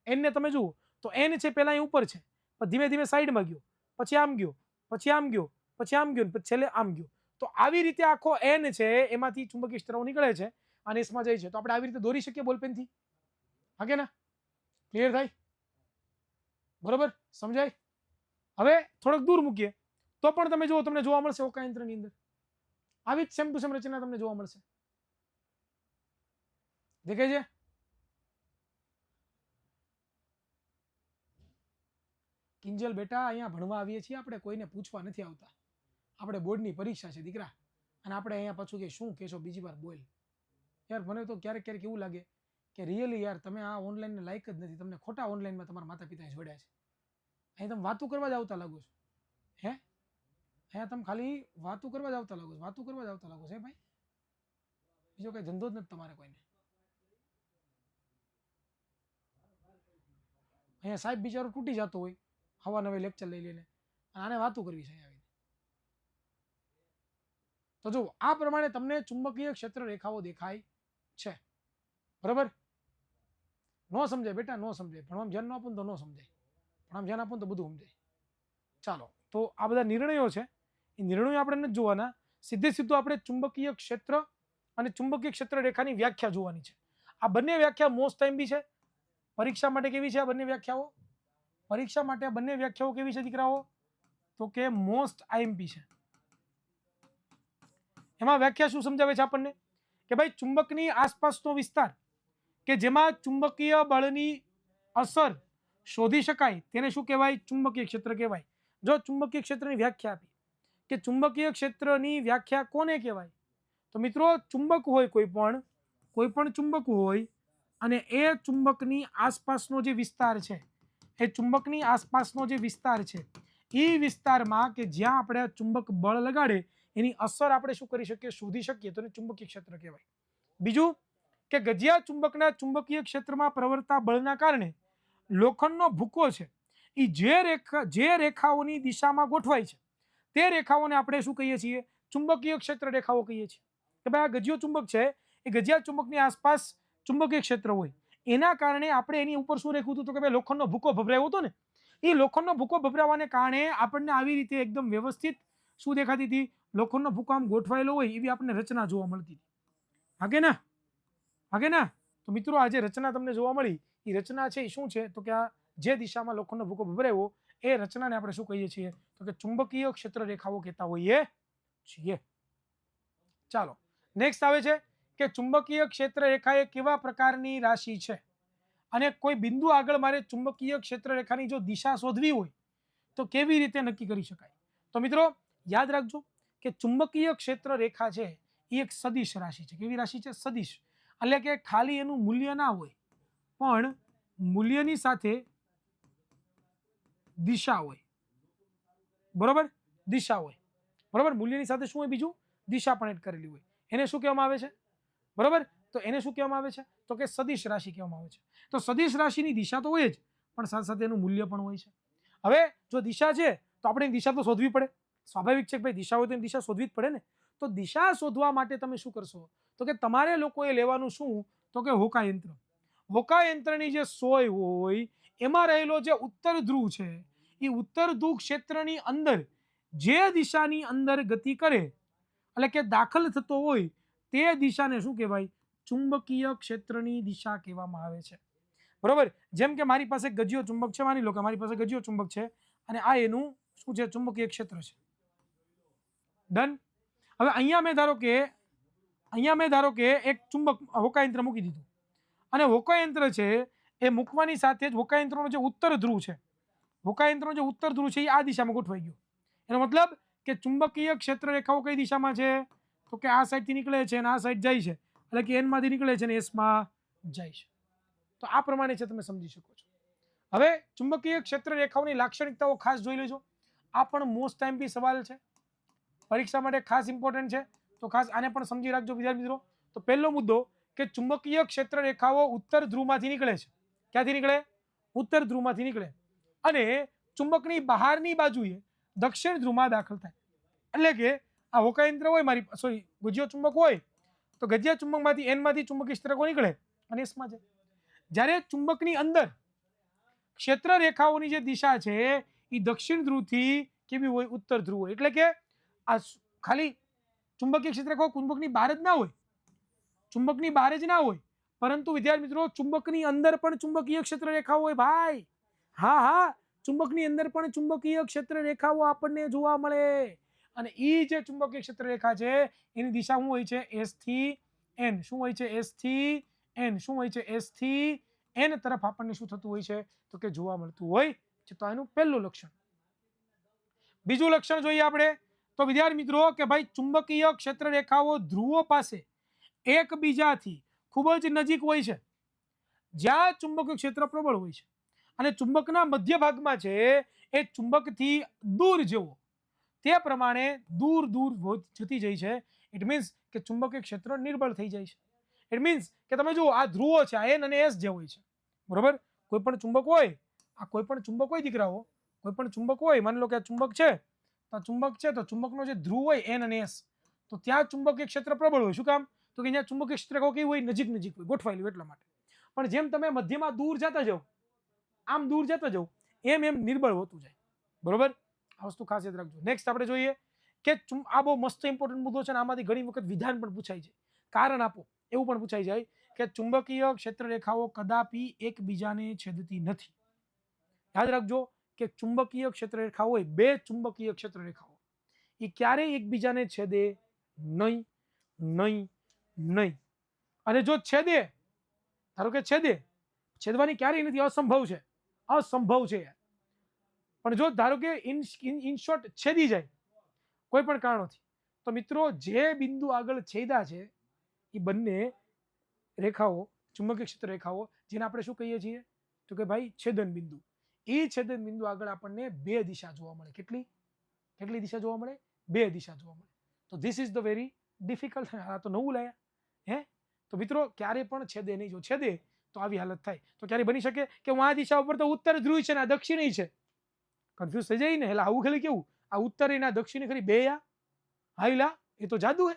એન ને તમે જુઓ તો એન છે પહેલા અહીં ઉપર છે, પછી ધીમે ધીમે સાઈડમાં ગયો, પછી આમ ગયો, પછી આમ ગયો, પછી આમ ગયો, પછી છેલ્લે આમ ગયો. તો આવી રીતે આખો એન છે એમાંથી ચુંબકીય ક્ષેત્રો નીકળે છે અને એસમાં જાય છે. તો આપણે આવી રીતે દોરી શકીએ બોલપેનથી. હા કે ના? ક્લિયર થાય? બરોબર સમજાય? હવે થોડોક દૂર મૂકીએ તો પણ તમે જુઓ તમને જોવા મળશે હોકાયંત્રની અંદર આવી જ સેમ ટુ સેમ રચના તમને જોવા મળશે. દેખાય છે? કિંજલ બેટા અહીંયા ભણવા આવીએ છીએ આપણે, કોઈને પૂછવા નથી આવતા. આપણે બોર્ડની પરીક્ષા છે દીકરા, અને આપણે અહીંયા પાછું કે શું કહેશો બીજી વાર બોલ. યાર મને તો ક્યારેક ક્યારેક એવું લાગે કે રિયલી યાર તમે આ ઓનલાઈનને લાયક જ નથી. તમને ખોટા ઓનલાઈનમાં તમારા માતા પિતાએ જોડ્યા છે. અહીં તમે વાતું કરવા જ આવતા લાગો છો. હે અહીંયા તમે ખાલી વાતું કરવા જ આવતા લાગો છો, વાતું કરવા જ આવતા લાગો છો. હે ભાઈ, બીજો કઈ ધંધો જ નથી તમારે કોઈને. અહીંયા સાહેબ બિચારો તૂટી જતો હોય હવા નવે લેક્ચર લઈ લઈને, આને વાતું કરવી છે આવીને. તો જો આ પ્રમાણે તમને ચુંબકીય ક્ષેત્ર રેખાઓ દેખાય છે. બરાબર? નો સમજાય બેટા, નો સમજાય. ભણવામાં ધ્યાન ન આપો તો ન સમજાય, ભણવામાં ધ્યાન આપો તો બધું સમજાય. ચાલો, તો આ બધા નિર્ણયો છે, એ નિર્ણયો આપણે નથી જોવાના. સીધે સીધું આપણે ચુંબકીય ક્ષેત્ર અને ચુંબકીય ક્ષેત્ર રેખાની વ્યાખ્યા જોવાની છે. આ બંને વ્યાખ્યા મોસ્ટ ટાઈમ બી છે. પરીક્ષા માટે કેવી છે આ બંને વ્યાખ્યાઓ? પરીક્ષા માટે બંને વ્યાખ્યાઓ કેવી છે દીકરાઓ? તો કે મોસ્ટ આઈએમપી છે. એમાં વ્યાખ્યા શું સમજાવે છે આપણને કે ભાઈ ચુંબકની આસપાસનો વિસ્તાર કે જેમાં ચુંબકીય બળની અસર શોધી શકાય તેને શું કહેવાય? ચુંબકીય ક્ષેત્ર કહેવાય. જો ચુંબકીય ક્ષેત્રની વ્યાખ્યા આપી કે ચુંબકીય ક્ષેત્રની વ્યાખ્યા કોને કહેવાય? તો મિત્રો ચુંબક હોય કોઈ પણ ચુંબક હોય અને એ ચુંબકની આસપાસનો જે વિસ્તાર છે, એ ચુંબકની આસપાસનો જે વિસ્તાર છે એ વિસ્તારમાં કે જ્યાં આપણે ચુંબક બળ લગાડે એની અસર આપણે શું કરી શકીએ? શોધી શકીએ, તો એને ચુંબકીય ક્ષેત્ર કહેવાય. બીજું કે ગજિયા ચુંબકના ચુંબકીય ક્ષેત્રમાં પ્રવર્તતા બળના કારણે લોખંડનો ભૂકો છે એ જે રેખાઓની દિશામાં ગોઠવાય છે તે રેખાઓને આપણે શું કહીએ છીએ? ચુંબકીય ક્ષેત્ર રેખાઓ કહીએ છીએ. કે ભાઈ આ ગજિયો ચુંબક છે, એ ગજિયા ચુંબકની આસપાસ ચુંબકીય ક્ષેત્ર હોય, એના કારણે આપણે એની ઉપર શું રાખ્યું હતું? તો કે ભાઈ લોખંડનો ભૂકો ભભરાયો હતો ને, એ લોખંડનો ભૂકો ભભરાવાને કારણે આપણને આવી રીતે એકદમ વ્યવસ્થિત શું દેખાતી હતી? લોખંડનો ભૂકો આમ ગોઠવાયેલો હોય એવી આપણને રચના જોવા મળતી હતી. હાગે ના? હાગે ના? તો મિત્રો આ જે રચના તમને જોવા મળી એ રચના છે એ શું છે? તો કે આ જે દિશામાં લોખંડનો ભૂકો ભભરાયો એ રચનાને આપણે શું કહીએ છીએ? તો કે ચુંબકીય ક્ષેત્ર રેખાઓ કહેતા હોઈએ છીએ. ચાલો, નેક્સ્ટ આવે છે કે ચુંબકીય ક્ષેત્ર રેખા એ કેવા પ્રકારની રાશિ છે અને કોઈ બિંદુ આગળ મારે ચુંબકીય ક્ષેત્ર રેખાની જો દિશા શોધવી હોય તો કેવી રીતે નક્કી કરી શકાય? તો મિત્રો યાદ રાખજો કે ચુંબકીય ક્ષેત્ર રેખા છે એ એક સદિશ રાશિ છે. કેવી રાશિ છે? સદિશ. એટલે કે ખાલી એનું મૂલ્ય ના હોય પણ મૂલ્યની સાથે દિશા હોય. બરોબર? દિશા હોય. બરોબર? મૂલ્યની સાથે શું હોય? બીજું દિશા પણ એડ કરેલી હોય. એને શું કહેવામાં આવે છે? બરોબર? તો એને શું કહેવામાં આવે છે? તો કે સદિશ રાશિ કહેવામાં આવે છે. તો સદિશ રાશિની દિશા તો હોય જ, પણ સાથે સાથે એનું મૂલ્ય પણ હોય છે. હવે જો દિશા છે તો આપણે દિશા તો શોધવી પડે. સ્વાભાવિક છે કે ભાઈ દિશા હોય તો દિશા શોધવી જ પડે ને. તો દિશા શોધવા માટે તમે શું કરશો? તો કે તમારે લોકોએ લેવાનું શું? તો કે હોકાયંત્ર. હોકાયંત્રની જે સોય હોય એમાં રહેલો જે ઉત્તર ધ્રુવ છે એ ઉત્તર ધ્રુવ ક્ષેત્રની અંદર જે દિશાની અંદર ગતિ કરે એટલે કે દાખલ થતો હોય તે દિશાને શું કહેવાય? ચુંબકીય ક્ષેત્રની દિશા કહેવામાં આવે છે. બરોબર? જેમ કે મારી પાસે ગજિયો ચુંબક છે, માની લો કે મારી પાસે ગજિયો ચુંબક છે અને આ એનું શું છે? ચુંબકીય ક્ષેત્ર છે. ડન. હવે અહીંયા મેં ધારો કે એક ચુંબક હોકાયંત્ર મૂકી દીધું અને હોકાયંત્ર છે એ મૂકવાની સાથે જ હોકાયંત્રનો જે ઉત્તર ધ્રુવ છે, હોકાયંત્રનો જે ઉત્તર ધ્રુવ છે એ આ દિશામાં ગોઠવાઈ ગયો. એનો મતલબ કે ચુંબકીય ક્ષેત્ર રેખાઓ કઈ દિશામાં છે? તો કે આ સાઈડથી નીકળે છે અને આ સાઈડ જાય છે, એટલે કે એન માંથી નીકળે છે અને એસ માં જાય છે. તો આ પ્રમાણે છે, તમે સમજી શકો છો. હવે ચુંબકીય ક્ષેત્ર રેખાઓની લાક્ષણિકતાઓ ખાસ જોઈ લેજો. આ પણ મોસ્ટ ટાઈમ બી સવાલ છે. પરીક્ષા માટે ખાસ ઇમ્પોર્ટન્ટ છે, તો ખાસ આને પણ સમજી રાખજો વિદ્યાર્થી મિત્રો. તો પહેલો મુદ્દો કે ચુંબકીય ક્ષેત્ર રેખાઓ ઉત્તર ધ્રુવમાંથી નીકળે છે. ક્યાંથી નીકળે? ઉત્તર ધ્રુવમાંથી નીકળે અને ચુંબકની બહારની બાજુએ દક્ષિણ ધ્રુવમાં દાખલ થાય. એટલે કે આ હોકાયંત્ર હોય મારી સોરી ગુજ્યો ચુંબક હોય તો ગજિયા ચુંબકમાંથી એનમાંથી ચુંબકીય ક્ષેત્ર નીકળે અને એસમાં જાય. જ્યારે ચુંબકની અંદર ક્ષેત્ર રેખાઓની જે દિશા છે એ દક્ષિણ ધ્રુવથી કેવી હોય? ઉત્તર ધ્રુવ હોય. એટલે કે આ ખાલી ચુંબકીય ક્ષેત્ર રેખાઓ ચુંબકની બહાર જ ના હોય, ચુંબકની બહાર જ ના હોય, પરંતુ વિદ્યાર્થી મિત્રો ચુંબકની અંદર પણ ચુંબકીય ક્ષેત્ર રેખાઓ હોય ભાઈ. હા હા, ચુંબકની અંદર પણ ચુંબકીય ક્ષેત્ર રેખાઓ આપણને જોવા મળે. અને એ જે ચુંબકીય ક્ષેત્ર રેખા છે એની દિશા શું હોય છે? એસ થી એન. શું હોય છે? એસ થી એન. શું હોય છે? એસ થી એન તરફ આપણને શું થતું હોય છે? તો કે જોવા મળતું હોય છે. તો એનું પહેલું લક્ષણ. બીજું લક્ષણ જોઈએ આપણે તો વિદ્યાર્થી મિત્રો કે ભાઈ ચુંબકીય ક્ષેત્ર રેખાઓ ધ્રુવો પાસે એકબીજાથી ખૂબ જ નજીક હોય છે, જ્યાં ચુંબકીય ક્ષેત્ર પ્રબળ હોય છે અને ચુંબકના મધ્ય ભાગમાં છે એ ચુંબકથી દૂર જવો તે પ્રમાણે દૂર દૂર જતી જાય છે. ઇટ મીન્સ કે ચુંબકીય ક્ષેત્ર નિર્બળ થઈ જાય છે. ઇટ મીન્સ કે તમે જુઓ આ ધ્રુવો છે, આ એન અને એસ જે હોય છે, બરોબર. કોઈ પણ ચુંબક હોય, આ કોઈ પણ ચુંબક હોય દીકરાઓ, કોઈ પણ ચુંબક હોય, માની લો કે આ ચુંબક છે તો ચુંબક છે તો ચુંબકનો જે ધ્રુવ હોય એન અને એસ, તો ત્યાં ચુંબકીય ક્ષેત્ર પ્રબળ હોય. શું કામ? તો કે અહીંયા ચુંબકીય ક્ષેત્ર કેવું હોય? નજીક નજીક હોય, ગોઠવાયેલું એટલા માટે. પણ જેમ તમે મધ્યમાં દૂર જતા જાઓ, આમ દૂર જતા જાઓ, એમ એમ નિર્બળ હોતું જાય, બરોબર. આ વસ્તુ ખાસ યાદ રાખજો. નેક્સ્ટ આપણે જોઈએ કે આ બહુ મસ્ત ઇમ્પોર્ટન્ટ મુદ્દો છે અને આમાંથી ઘણી વખત વિધાન પણ પૂછાય છે, કારણ આપો એવું પણ પૂછાઈ જાય કે ચુંબકીય ક્ષેત્ર રેખાઓ કદાપી એકબીજાને છેદતી નથી. યાદ રાખજો કે ચુંબકીય ક્ષેત્ર રેખા હોય, બે ચુંબકીય ક્ષેત્ર રેખાઓ એ ક્યારેય એકબીજાને છેદે નહીં, નહીં, નહીં. અને જો છેદે, ધારો કે છેદવાની ક્યારેય નથી, અસંભવ છે, અસંભવ છે. પણ જો ધારો કે ઇન શોર્ટ છેદી જાય કોઈ પણ કારણોથી, તો મિત્રો જે બિંદુ આગળ છેદા છે એ બંને રેખાઓ ચુંબકીય ક્ષેત્ર રેખાઓ જેને આપણે શું કહીએ છીએ? તો કે ભાઈ છેદન બિંદુ. એ છેદન બિંદુ આગળ આપણને બે દિશા જોવા મળે. કેટલી કેટલી દિશા જોવા મળે? બે દિશા જોવા મળે. તો this is the very difficult. આ તો નવું લાયા હે. તો મિત્રો ક્યારે પણ છેદે નહીં. જો છેદે તો આવી હાલત થાય. તો ક્યારે બની શકે કે હું આ દિશા ઉપર તો ઉત્તર ધ્રુવ છે ને આ દક્ષિણી છે, કન્ફ્યુઝ થઈ જાય ને. એટલે આવું ખાલી કેવું આ ઉત્તરી ના દક્ષિણી ખરી બે યા હાઈલા એ તો જાદુ હે.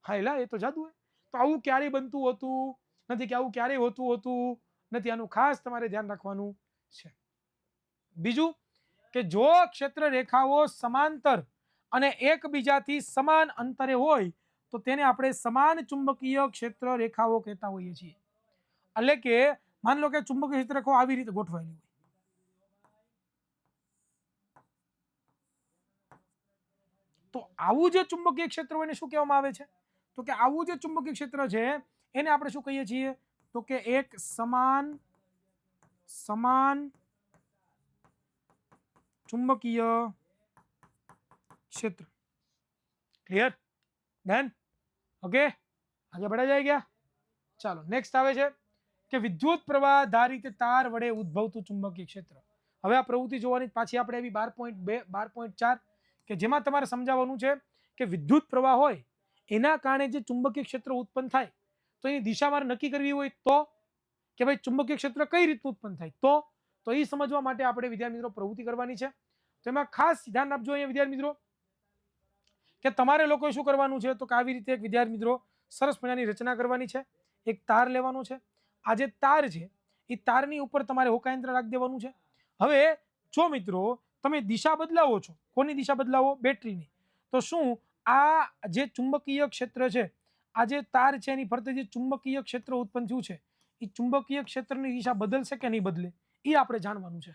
હાઈલા એ તો જાદુ હે. તો આવું ક્યારેય બનતું હોતું નથી, કે આવું ક્યારેય હોતું નથી. આનું ખાસ તમારે ધ્યાન રાખવાનું છે. બીજું કે જો ક્ષેત્ર રેખાઓ સમાંતર અને એકબીજાથી સમાન અંતરે હોય તો તેને આપણે સમાન ચુંબકીય ક્ષેત્ર રેખાઓ કહેતા હોઈએ છીએ. એટલે કે માની લો કે ચુંબકીય ક્ષેત્ર રેખાઓ આવી રીતે ગોઠવાયેલી હોય, તો આવું જે ચુંબકીય ક્ષેત્ર હોય એને શું કહેવામાં આવે છે? તો કે આવું જે ચુંબકીય ક્ષેત્ર છે એને આપણે શું કહીએ છીએ? તો કે એક સમાન ચુંબકીય ક્ષેત્ર. ક્લિયર? ડન? ઓકે, આગે बढ़ा जाएगा. ચાલો નેક્સ્ટ આવે છે કે વિદ્યુત પ્રવાહ ધારિત તાર વડે ઉદ્ભવતું ચુંબકીય ક્ષેત્ર. હવે આ પ્રવૃત્તિ જોવાની પાછી આપણે એવી 12.2 12.4 કે જેમાં તમારે સમજાવવાનું છે કે વિદ્યુત પ્રવાહ હોય એના કારણે જે ચુંબકીય ક્ષેત્ર ઉત્પન્ન થાય તો એની દિશા મારે નક્કી કરવી હોય તો, કે ભાઈ ચુંબકીય ક્ષેત્ર કઈ રીતે ઉત્પન્ન થાય તો એ સમજવા માટે આપણે વિદ્યાર્થી મિત્રો પ્રવૃત્તિ કરવાની છે. તો એમાં ખાસ ધ્યાન આપજો અહીંયા વિદ્યાર્થી મિત્રો કે તમારે લોકોએ શું કરવાનું છે? તો કે આવી રીતે એક વિદ્યાર્થી મિત્રો સરસ મજાની રચના કરવાની છે. એક તાર લેવાનો છે. આ જે તાર છે એ તારની ઉપર તમારે હોકાયંત્ર રાખી દેવાનું છે. હવે જો મિત્રો તમે દિશા બદલાવો છો, કોની દિશા બદલાવો? બેટરીની. તો શું આ જે ચુંબકીય ક્ષેત્ર છે, આ જે તાર છે એની ફરતે જે ચુંબકીય ક્ષેત્ર ઉત્પન્ન થયું છે એ ચુંબકીય ક્ષેત્રની દિશા બદલશે કે નહીં બદલે એ આપણે જાણવાનું છે,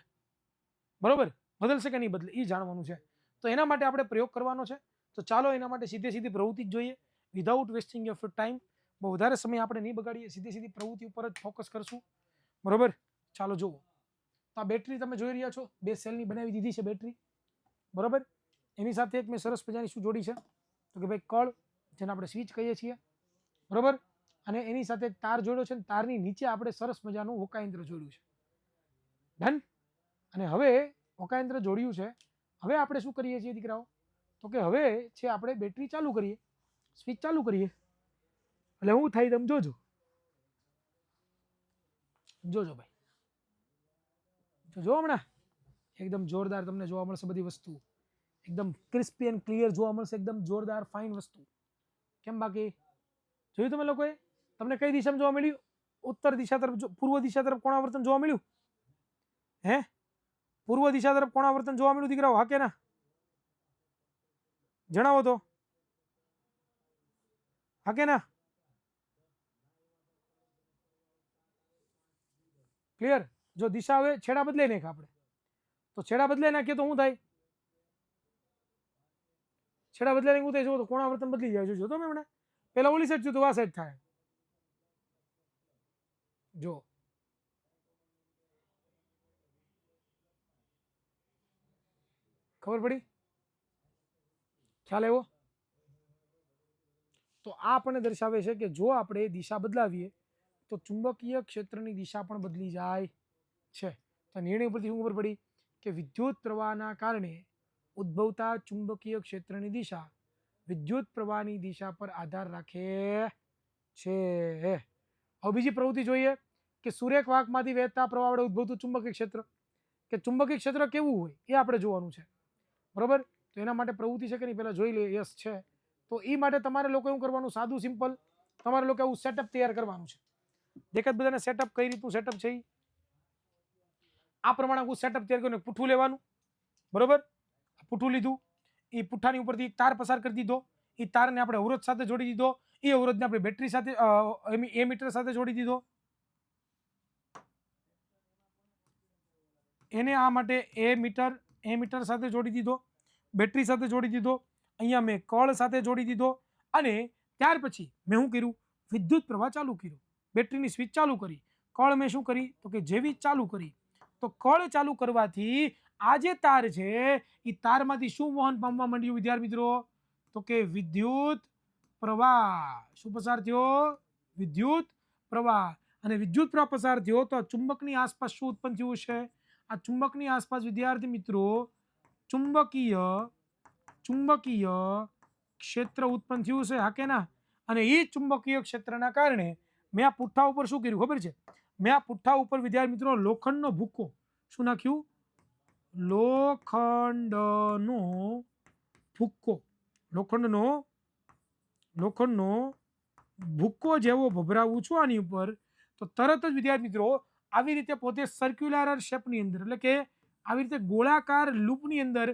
બરોબર. બદલશે કે નહીં બદલે એ જાણવાનું છે. તો એના માટે આપણે પ્રયોગ કરવાનો છે. તો ચાલો એના માટે સીધી પ્રવૃત્તિ જ જોઈએ વિધાઉટ વેસ્ટિંગ ઓફ ટાઈમ. બહુ વધારે સમય આપણે નહીં બગાડીએ, સીધી પ્રવૃત્તિ ઉપર જ ફોકસ કરશું, બરોબર. ચાલો જુઓ. તો આ બેટરી તમે જોઈ રહ્યા છો, બે સેલની બનાવી દીધી છે બેટરી, બરોબર. એની સાથે એક મેં સરસ મજાની શું જોડી છે? તો કે ભાઈ કળ, જેને આપણે સ્વિચ કહીએ છીએ, બરોબર. અને એની સાથે એક તાર જોડ્યો છે. તારની નીચે આપણે સરસ મજાનું હોકાયંત્ર જોડ્યું છે. ડન. અને હવે હોકાયંત્ર જોડ્યું છે. હવે આપણે શું કરીએ છીએ દીકરાઓ? તો કે હવે છે આપણે બેટરી ચાલુ કરીએ, સ્વિચ ચાલુ કરીએ એટલે શું થાય તમે જોજો. જોજો ભાઈ, જો હમણાં એકદમ જોરદાર તમને જોવા મળશે બધી વસ્તુ, એકદમ ક્રિસ્પી એન્ડ ક્લિયર જોવા મળશે, એકદમ જોરદાર ફાઇન વસ્તુ. કેમ બાકી જોયું તમે લોકોએ? તમને કઈ દિશામાં જોવા મળ્યું? ઉત્તર દિશા તરફ, પૂર્વ દિશા તરફ કોણાવર્તન જોવા મળ્યું? હે, પૂર્વ દિશા તરફ કોણાવર્તન જોવા મળ્યું દીકરાઓ? હા કે ના? જણાવો તો. હા કે ના? ક્લિયર? જો દિશા હવે છેડા બદલાઈ નાખે આપણે, તો છેડા બદલાઈ નાખીએ તો શું થાય? છેડા બદલાઈ શું થાય? જો તો કોણાવર્તન બદલી જાય. જો તમે હમણાં પેલા ઓલી સાઈડ થયું તો આ સાઈડ થાય. જો ખબર પડી? ખ્યાલ આવ્યો? તો આ આપણને દર્શાવે છે કે જો આપણે દિશા બદલાવીએ તો ચુંબકીય ક્ષેત્રની દિશા પણ બદલી જાય છે. તો નિર્ણય પરથી શું ખબર પડી કે વિદ્યુત પ્રવાહના કારણે ઉદ્ભવતા ચુંબકીય ક્ષેત્રની દિશા વિદ્યુત પ્રવાહની દિશા પર આધાર રાખે છે. હવે બીજી પ્રવૃત્તિ જોઈએ કે સુરેખ વાહકમાંથી વહેતા પ્રવાહ વડે ઉદ્ભવતું ચુંબકીય ક્ષેત્ર, કે ચુંબકીય ક્ષેત્ર કેવું હોય એ આપણે જોવાનું છે. બરોબર? તો એના માટે પ્રવૃત્તિ છે કે નહીં પહેલા જોઈ લે. યસ છે. તો એ માટે તમારે લોકો એવું કરવાનું, સાદું સિમ્પલ તમારે લોકો એવું સેટઅપ તૈયાર કરવાનું છે. દેખાત બધાને સેટઅપ કઈ રીતનું સેટઅપ છે? આ પ્રમાણે આખું સેટઅપ તૈયાર કરીને પૂઠું લેવાનું. બરોબર? પૂઠું લીધું, એ પૂઠાની ઉપરથી તાર પસાર કરી દીધો, એ તારને આપણે અવરોધ સાથે જોડી દીધો, એ અવરોધને આપણે બેટરી સાથે એમીટર સાથે જોડી દીધો. એને આ માટે એમીટર સાથે જોડી દીધો, બેટરી સાથે જોડી દીધો, અહીંયા મેં કળ સાથે જોડી દીધો, અને ત્યાર પછી મેં શું કર્યું? વિદ્યુત પ્રવાહ ચાલુ કર્યો, બેટરીની સ્વિચ ચાલુ કરી. કળ મેં શું કરી? તો કે જેવી ચાલુ કરી તો કળ ચાલુ કરવાથી આ જે તાર છે એ તારમાંથી શું વહન પામવા માંડ્યું વિદ્યાર્થી મિત્રો? તો કે વિદ્યુત પ્રવાહ. શું પસાર થયો? વિદ્યુત પ્રવાહ. અને વિદ્યુત પ્રવાહ પસાર થયો તો ચુંબકની આસપાસ શું ઉત્પન્ન થયું છે? આ ચુંબકની આસપાસ વિદ્યાર્થી મિત્રો ચુંબકીય ક્ષેત્ર ઉત્પન્ન થયું છે. હા કે ના? અને એ ચુંબકીય ક્ષેત્રના કારણે મેં આ પુઠ્ઠા ઉપર શું કર્યું ખબર છે? મેં આ પુઠ્ઠા ઉપર વિદ્યાર્થી મિત્રો લોખંડનો ભૂકો શું નાખ્યું? લોખંડનો ભૂકો. લોખંડનો ભૂકો જેવો ભભરાવું છું આની ઉપર, તો તરત જ વિદ્યાર્થી મિત્રો આવી રીતે પોતે સર્ક્યુલર શેપની અંદર, એટલે કે આવી રીતે ગોળાકાર લૂપની અંદર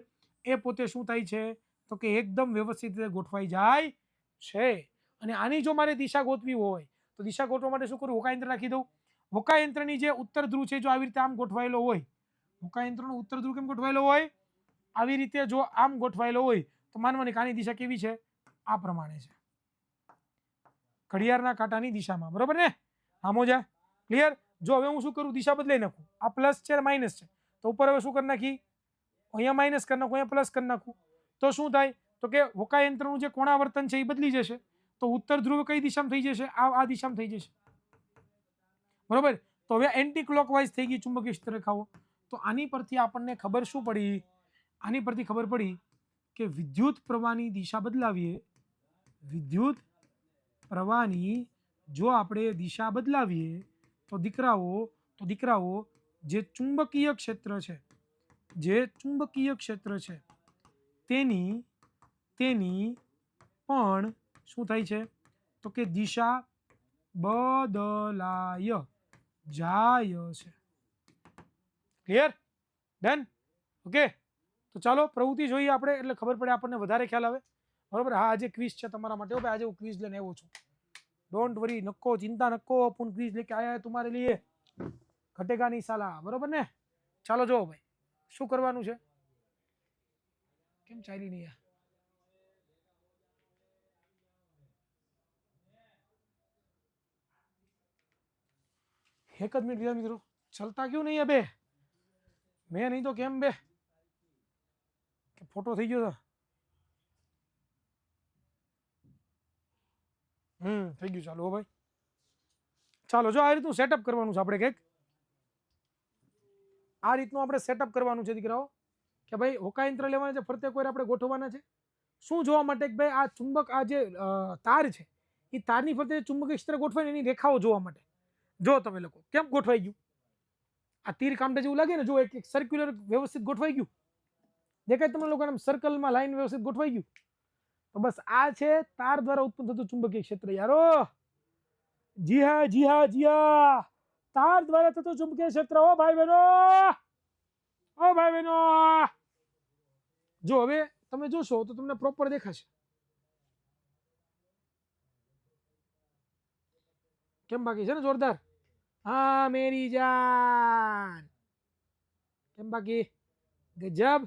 એ પોતે શું થાય છે? તો કે એકદમ વ્યવસ્થિત રીતે ગોઠવાઈ જાય છે. અને આની જો મારે દિશા ગોતવી હોય તો દિશા ગોતવા માટે શું કરું? હોકાયંત્ર રાખી દઉં. હોકાયંત્રની જે ઉત્તર ધ્રુવ છે જો આવી રીતે આમ ગોઠવાયેલો હોય, હોકાયંત્રનો ઉત્તર ધ્રુવ કેમ ગોઠવાયેલો હોય? આવી રીતે જો આમ ગોઠવાયેલો હોય તો માનવાની આની દિશા કેવી છે? આ પ્રમાણે છે, ઘડિયાળના કાંટાની દિશામાં. બરોબર ને? આમો જા ક્લિયર? જો હવે હું શું કરું? દિશા બદલાઈ નાખું. આ પ્લસ છે માઇનસ છે, તો ઉપર હવે શું કરી નાખી? અહીંયા માઇનસ કરી નાખું, અહીંયા પ્લસ કરી નાખું. તો શું થાય? તો કે હોકાયંત્રનું જે કોણાવર્તન છે એ બદલી જશે. તો ઉત્તર ધ્રુવ કઈ દિશામાં થઈ જશે? આ દિશામાં થઈ જશે. બરોબર? તો હવે એન્ટી ક્લોકવાઇઝ થઈ ગઈ ચુંબકીય ક્ષેત્ર રેખાઓ. તો આની પરથી આપણને ખબર શું પડી? આની પરથી ખબર પડી કે વિદ્યુત પ્રવાહની દિશા બદલાવીએ, વિદ્યુત પ્રવાહની જો આપણે દિશા બદલાવીએ તો દીકરાઓ જે ચુંબકીય ક્ષેત્ર છે તેની પણ શું થાય છે? તો કે દિશા બદલાય જાય છે. ક્લિયર? ડન? ઓકે, તો ચાલો પ્રવૃત્તિ જોઈએ આપણે, એટલે ખબર પડે આપણને, વધારે ખ્યાલ આવે. બરોબર? હા, આજે ક્વિઝ છે તમારા માટે. આજે હું ક્વિઝ લઈને આવ્યો છું. डोंट वरी, नको चिंता नको, अपन क्विज लेके आया है तुम्हारे लिए, घटेगा नहीं साला. बरोबर ने? ચાલો જો ભાઈ શું કરવાનું છે? કેમ ચાલી નહીં? एक मिनट दिया मित्रों, चलता क्यों नहीं है बे? मैं नहीं तो केम बे કે ફોટો થઈ ગયો? થઈ ગયું. ચાલો ભાઈ, ચાલો જો આ રીતનું સેટઅપ કરવાનું છે આપણે. કંઈક આ રીતનું આપણે સેટઅપ કરવાનું છે દીકરાઓ, કે ભાઈ હોકાયંત્ર લેવાના છે, ફરતે કોઈ આપણે ગોઠવવાના છે. શું જોવા માટે કે ભાઈ આ ચુંબક આ જે તાર છે એ તારની ફરતે ચુંબકીય ક્ષેત્ર ગોઠવાય એની રેખાઓ જોવા માટે. જો તમે લોકો કેમ ગોઠવાઈ ગયું, આ તીર કામટા જેવું લાગે ને, જો એક સર્ક્યુલર વ્યવસ્થિત ગોઠવાઈ ગયું, દેખાય તમને લોકોને સર્કલમાં લાઈન વ્યવસ્થિત ગોઠવાઈ ગયું. તો બસ આ છે તાર દ્વારા ઉત્પન્ન થતું ચુંબકીય ક્ષેત્ર યારો. જી હા જી હા જી હા, તાર દ્વારા થતું ચુંબકીય ક્ષેત્ર. ઓ ભાઈ બહેનો, ઓ ભાઈ બહેનો, જો હવે તમે જોશો તો તમને પ્રોપર દેખાશે. કેમ બાકી છે ને જોરદાર? હા મેરી જાન, કેમ બાકી? ગજબ.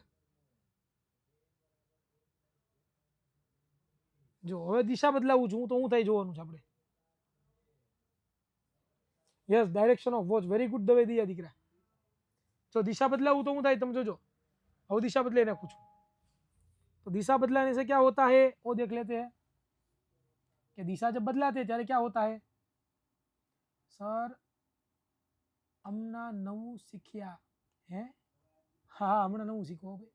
જો હવે દિશા બદલાવું છું તો હું થાય જોવાનું છે આપણે. Yes, direction of watch, very good Dave Diya દીકરા. જો દિशा बदलाऊं तो હું થાય તમે જોજો. હવે દિशा बदले नाखूं છું तो दिशा बदलाने से क्या होता है वो देख लेते हैं कि दिशा जब बदलाते हैं ત્યારે क्या होता है. સર હમણાં નવું શીખ્યા હે? હા હમણાં નવું શીખો ભાઈ.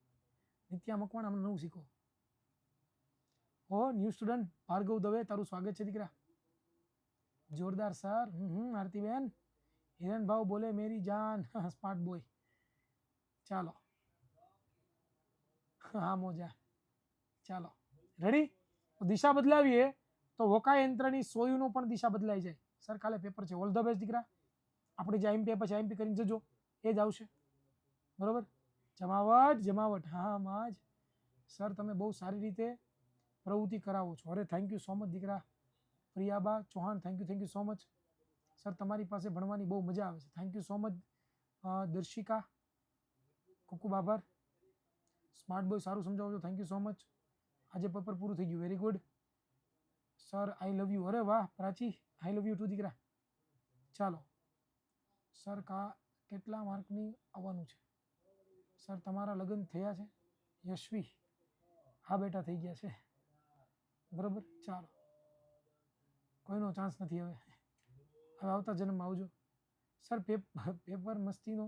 નિત્યા મકવાણા હમણાં નવું શીખો. ઓ ન્યૂ સ્ટુડન્ટ ભાર્ગવ દવે, તારું સ્વાગત છે દીકરા. જોરદાર સર. આરતીબેન, હિરેન ભાવ બોલે મેરી જાન, સ્માર્ટ બોય. ચાલો હા મોજા, ચાલો રેડી. દિશા બદલાવીએ તો વોકા યંત્રની સોયુનો પણ દિશા બદલાઈ જાય. સર કાલે પેપર છે, ઓલ ધ બેસ્ટ દીકરા. આપણે જે આઈએમપી પછી આઈએમપી કરીને જજો, એ જ આવશે બરોબર. જમાવટ જમાવટ, હા માજ. સર તમે બહુ સારી રીતે પ્રવૃત્તિ કરાવો છો. અરે થેન્ક યુ સો મચ દીકરા. Priyaba Chauhan, thank you so much. Sir તમારી પાસે ભણવાની બહુ મજા આવે છે. Thank you so much. Darshika, ખૂબ ખૂબ આભાર. સ્માર્ટ બોય સારું સમજાવો છો, થેન્ક યુ સો મચ. આજે પેપર પૂરું થઈ ગયું, very good. Sir I love you. અરે વાહ પ્રાચી, આઈ લવ યુ ટુ દીકરા. ચાલો સર કેટલા માર્કની આવવાનું છે? સર તમારા લગ્ન થયા છે? યશવી, હા બેટા થઈ ગયા છે બરાબર. ચાલો કોઈનો ચાન્સ નથી હવે. હવે આવતા જન્મમાં આવજો. Sir paper મસ્તીનો.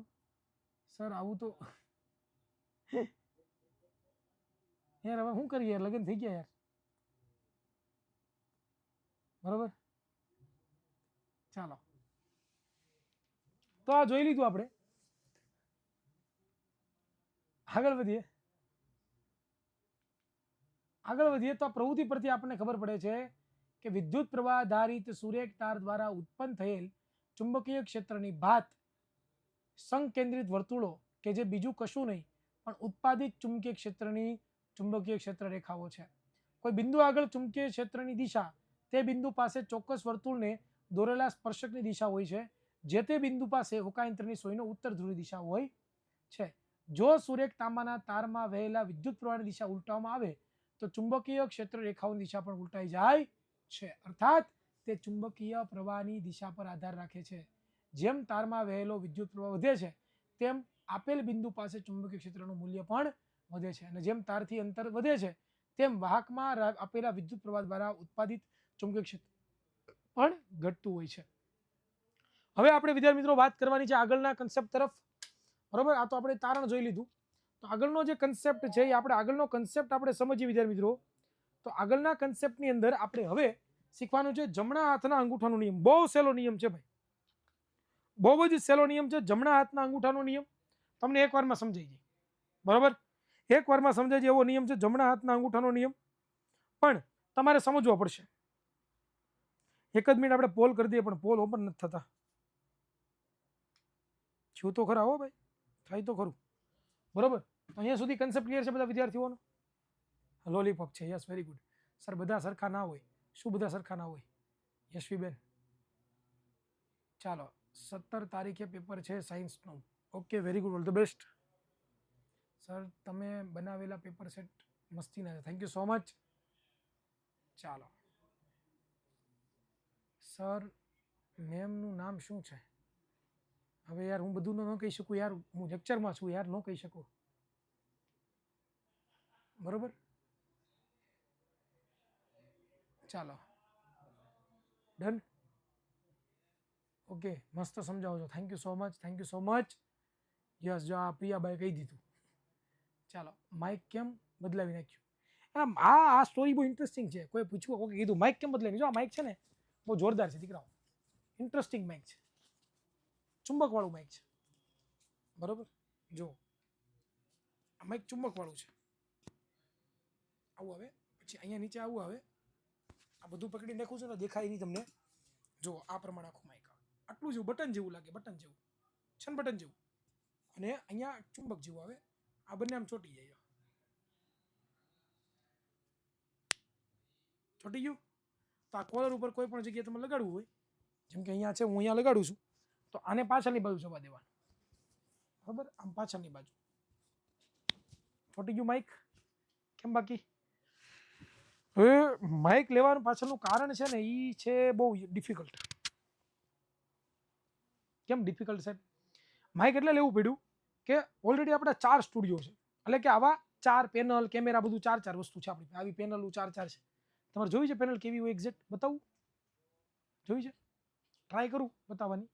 સર આવું તો યાર હવે શું કરીએ, યાર લગ્ન થઈ ગયા યાર બરોબર. ચાલો તો આ જોઈ લીધું આપણે, આગળ વધીએ. આગળ વધીએ તો આ પ્રવૃત્તિ પરથી આપણને ખબર પડે છે કે વિદ્યુત પ્રવાહ આધારિત સુરેખ તાર દ્વારા ઉત્પન્ન થયેલ ચુંબકીય ક્ષેત્રની ભાત સંકેન્દ્રિત વર્તુળો કે જે બીજું કશું નહીં પણ ઉત્પાદિત ચુંબકીય ક્ષેત્રની ચુંબકીય ક્ષેત્ર રેખાઓ છે. કોઈ બિંદુ આગળ ચુંબકીય ક્ષેત્રની દિશા તે બિંદુ પાસે ચોક્કસ વર્તુળને દોરેલા સ્પર્શકની દિશા હોય છે, જે તે બિંદુ પાસે હોકાયંત્રની સોયનો ઉત્તર ધ્રુવી દિશા હોય છે. જો સુરેખ તાંબાના તારમાં વહેલા વિદ્યુત પ્રવાહની દિશા ઉલટાવવામાં આવે તો ચુંબકીય ક્ષેત્ર રેખાઓની દિશા પણ ઉલટાઈ જાય છે. અર્થાત તે ચુંબકીય પ્રવાહની દિશા પર આધાર રાખે છે. જેમ તારમાં વહેલો વિદ્યુત પ્રવાહ વધે છે તેમ આપેલ બિંદુ પાસે ચુંબકીય ક્ષેત્રનું મૂલ્ય પણ વધે છે, અને જેમ તારથી અંતર વધે છે તેમ વાહકમાં આપેલા વિદ્યુત પ્રવાહ દ્વારા ઉત્પાદિત ચુંબકીય ક્ષેત્ર પણ ઘટતું હોય છે. હવે આપણે વિદ્યાર્થી મિત્રો વાત કરવાની છે આગળના કન્સેપ્ટ તરફ બરોબર. આ તો આપણે તારણ જોઈ લીધું, તો આગળનો જે કન્સેપ્ટ છે એ આપણે આગળનો કન્સેપ્ટ આપણે સમજીએ વિદ્યાર્થી મિત્રો. તો આગળના કન્સેપ્ટની અંદર આપણે હવે શીખવાનું છે જમણા હાથના અંગૂઠાનો નિયમ. બહુ સહેલો નિયમ છે ભાઈ, બહુ જ સહેલો નિયમ છે. જમણા હાથના અંગૂઠાનો નિયમ તમને એક વારમાં સમજાઈ જાય બરોબર. એક વારમાં સમજાય એવો નિયમ છે જમણા હાથના અંગૂઠાનો નિયમ, પણ તમારે સમજવો પડશે. એક જ મિનિટ આપણે પોલ કરી દઈએ, પણ પોલ ઓપન નથી થતા. છું તો ખરા હો ભાઈ, થાય તો ખરું બરોબર. અહીંયા સુધી કન્સેપ્ટ ક્લિયર છે બધા વિદ્યાર્થીઓનો? લોલીપોપ છે, યસ વેરી ગુડ. સર બધા સરખા ના હોય. શું બધા સરખા ના હોય યશવીબેન? ચાલો 17 તારીખે પેપર છે સાયન્સનું. Okay very good, all the best. Sir તમે બનાવેલા પેપર સેટ મસ્તીના છે, થેન્ક યુ સો મચ. ચાલો સર મેમનું નામ શું છે? હવે યાર હું બધું ન કહી શકું યાર, હું લેક્ચરમાં છું યાર, ન કહી શકું બરોબર. ચાલો ડન. ઓકે મસ્ત સમજાવો છો, thank you so much, thank you so much. Yes જો આ પ્રિયાબાઈ કહી દીધું. ચાલો માઇક કેમ બદલાવી નાખ્યું? આ સ્ટોરી બહુ ઇન્ટરેસ્ટિંગ છે. કોઈ પૂછવું કોકે કીધું માઇક કેમ બદલે, જો આ માઇક છે ને બહુ જોરદાર છે દીકરાઓ, ઇન્ટરેસ્ટિંગ માઇક છે, ચુંબક વાળું માઇક છે. બરોબર, જો આ માઇક ચુંબક વાળું છે. આવું આવે પછી અહીંયા નીચે આવું આવે, આ બધું પકડી નાખું છું ને દેખાય નહીં તમને. જો આ પ્રમાણે આખું માઇક આવે, આટલું જેવું બટન જેવું લાગે, બટન જેવું છે ને, બટન જેવું. અને અહીંયા ચુંબક જેવું આવે, આ બંને આમ ચોટી જાય. ચોટી ગયું. તો આ કોલર ઉપર કોઈ પણ જગ્યાએ તમે લગાડવું હોય, જેમ કે અહીંયા છે, હું અહીંયા લગાડું છું, તો આને પાછળની બાજુ જવા દેવાનું. બરાબર, આમ પાછળની બાજુ ચોટી ગયું માઇક. કેમ બાકી હવે માઇક લેવાનું પાછળનું કારણ છે ને એ છે બહુ ડિફિકલ્ટ. કેમ ડિફિકલ્ટ સાહેબ? માઇક એટલે લેવું પડ્યું કે ઓલરેડી આપણા 4 સ્ટુડિયો છે, એટલે કે આવા 4 પેનલ, કેમેરા, બધું 4 વસ્તુ છે આપણી. આવી પેનલો 4 છે. તમારે જોઈ છે પેનલ કેવી હોય એક્ઝેક્ટ બતાવું? જોઈ છે? ટ્રાય કરું બતાવવાની.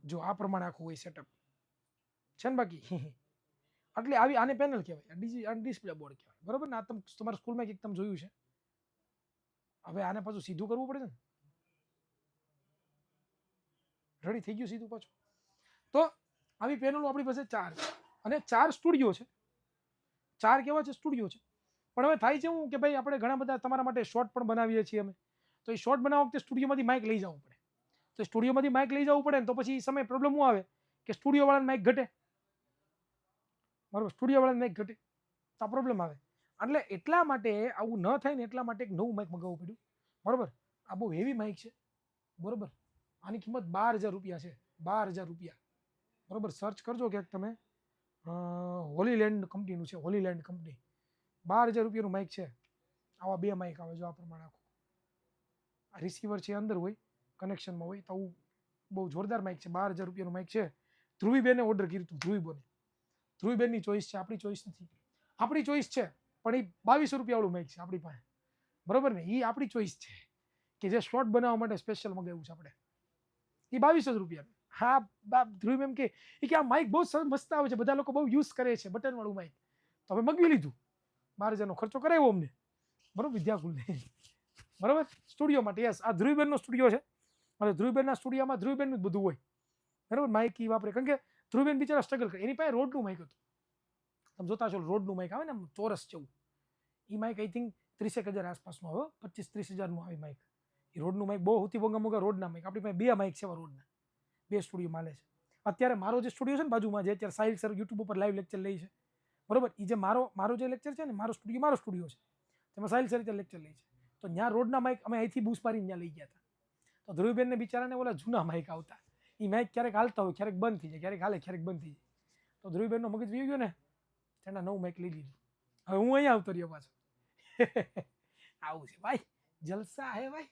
જો આ પ્રમાણે આખું હોય સેટઅપ છે ને. બાકી એટલે આવી આને પેનલ કહેવાય, ડિસ્પ્લે બોર્ડ કહેવાય. બરોબર ને? આ તમારા સ્કૂલમાં કંઈક તમે જોયું છે. હવે આને પાછું સીધું કરવું પડે છે ને. રેડી થઈ ગયું સીધું પાછું. તો આવી પેનલો આપણી પાસે 4 છે અને 4 સ્ટુડિયો છે. 4 કેવા છે? સ્ટુડિયો છે. પણ હવે થાય છે હું કે ભાઈ આપણે ઘણા બધા તમારા માટે શોર્ટ પણ બનાવીએ છીએ અમે, તો એ શોર્ટ બનાવવા વખતે સ્ટુડિયોમાંથી માઇક લઈ જવું પડે. તો સ્ટુડિયોમાંથી માઇક લઈ જવું પડે ને તો પછી સમય પ્રોબ્લેમ શું આવે કે સ્ટુડિયોવાળાને માઇક ઘટે. બરાબર, સ્ટુડિયોવાળાને માઇક ઘટે તો આ પ્રોબ્લેમ આવે. એટલે એટલા માટે આવું ન થાય ને એટલા માટે એક નવું માઇક મગાવવું પડ્યું. બરાબર, આ બહુ હેવી માઇક છે. બરાબર, આની કિંમત 12,000 રૂપિયા છે. 12,000 રૂપિયા. બરાબર, સર્ચ કરજો ક્યાંક તમે. હોલીલેન્ડ કંપનીનું છે, હોલીલેન્ડ કંપની. 12,000 રૂપિયાનું માઇક છે. આવા 2 માઇક આવે જો આ પ્રમાણે આખું. આ રિસીવર છે અંદર હોય, કનેક્શનમાં હોય. તો આવું બહુ જોરદાર માઇક છે. 12,000 રૂપિયાનું માઇક છે. ધ્રુવીબેને ઓર્ડર કર્યું હતું. ધ્રુવીબેનની ચોઈસ છે, આપણી ચોઈસ નથી. આપણી ચોઈસ છે પણ એ 2200 રૂપિયા વાળું માઇક છે આપણી પાસે. બરોબર ને? એ આપણી ચોઈસ છે કે જે શોર્ટ બનાવવા માટે સ્પેશિયલ મગાવ્યું છે આપણે. એ 2200 રૂપિયા. હા, ધ્રુવ એમ કે આ માઇક બહુ મસ્ત આવે છે, બધા લોકો બહુ યુઝ કરે છે, બટન વાળું માઇક. તો અમે મગવી લીધું. 12,000નો ખર્ચો કરાવ્યો અમને. બરોબર, વિદ્યાકુલને. બરોબર, સ્ટુડિયો માટે. યસ, આ ધ્રુવીબેનનો સ્ટુડિયો છે અને ધ્રુવીબેનના સ્ટુડિયોમાં ધ્રુવીબેનનું જ બધું હોય. બરાબર, માઇક એ વાપરે કારણ કે ધ્રુવીબેન બિચારા સ્ટ્રગલ કરે. એની પાસે રોડનું માઇક હતું. તમે જોતા છો રોડનું માઇક આવે ને ચોરસ જેવું. એ માઇક આઈ થિંક 30,000 આસપાસનું આવે, 25-30,000નું આવે માઇક. એ રોડનું માઇક બહુ સૌથી મોંઘા રોડના માઇક. આપણી પાસે 2 માઇક છે રોડના, 2 સ્ટુડિયો માલે છે. અત્યારે મારો જે સ્ટુડિયો છે ને બાજુમાં, જે અત્યારે સાહિલ સર યુટ્યુબ ઉપર લાઈવ લેક્ચર લે છે. બરોબર, એ જે મારો જે લેક્ચર છે ને, મારો સ્ટુડિયો છે, તેમાં સાહિલ સર લેક્ચર લે છે. તો ત્યાં રોડના માઇક અમે અહીંથી બૂસ પાડીને ત્યાં લઈ ગયા હતા. તો ધ્રુવીબેનને બિચારાને ઓલા જૂના માઇક આવતા. એ માઇક ક્યારેક હાલતા હોય, ક્યારેક બંધ થઈ જાય, ક્યારેક હાલે, ક્યારેક બંધ થઈ જાય. તો ધ્રુવીબેનનો મગજ વી ગયો ને, તેના નવું માઇક લઈ લીધું. હવે હું અહીંયા આવતો રહ્યો પાછો. આવું છે ભાઈ, જલસા હે ભાઈ.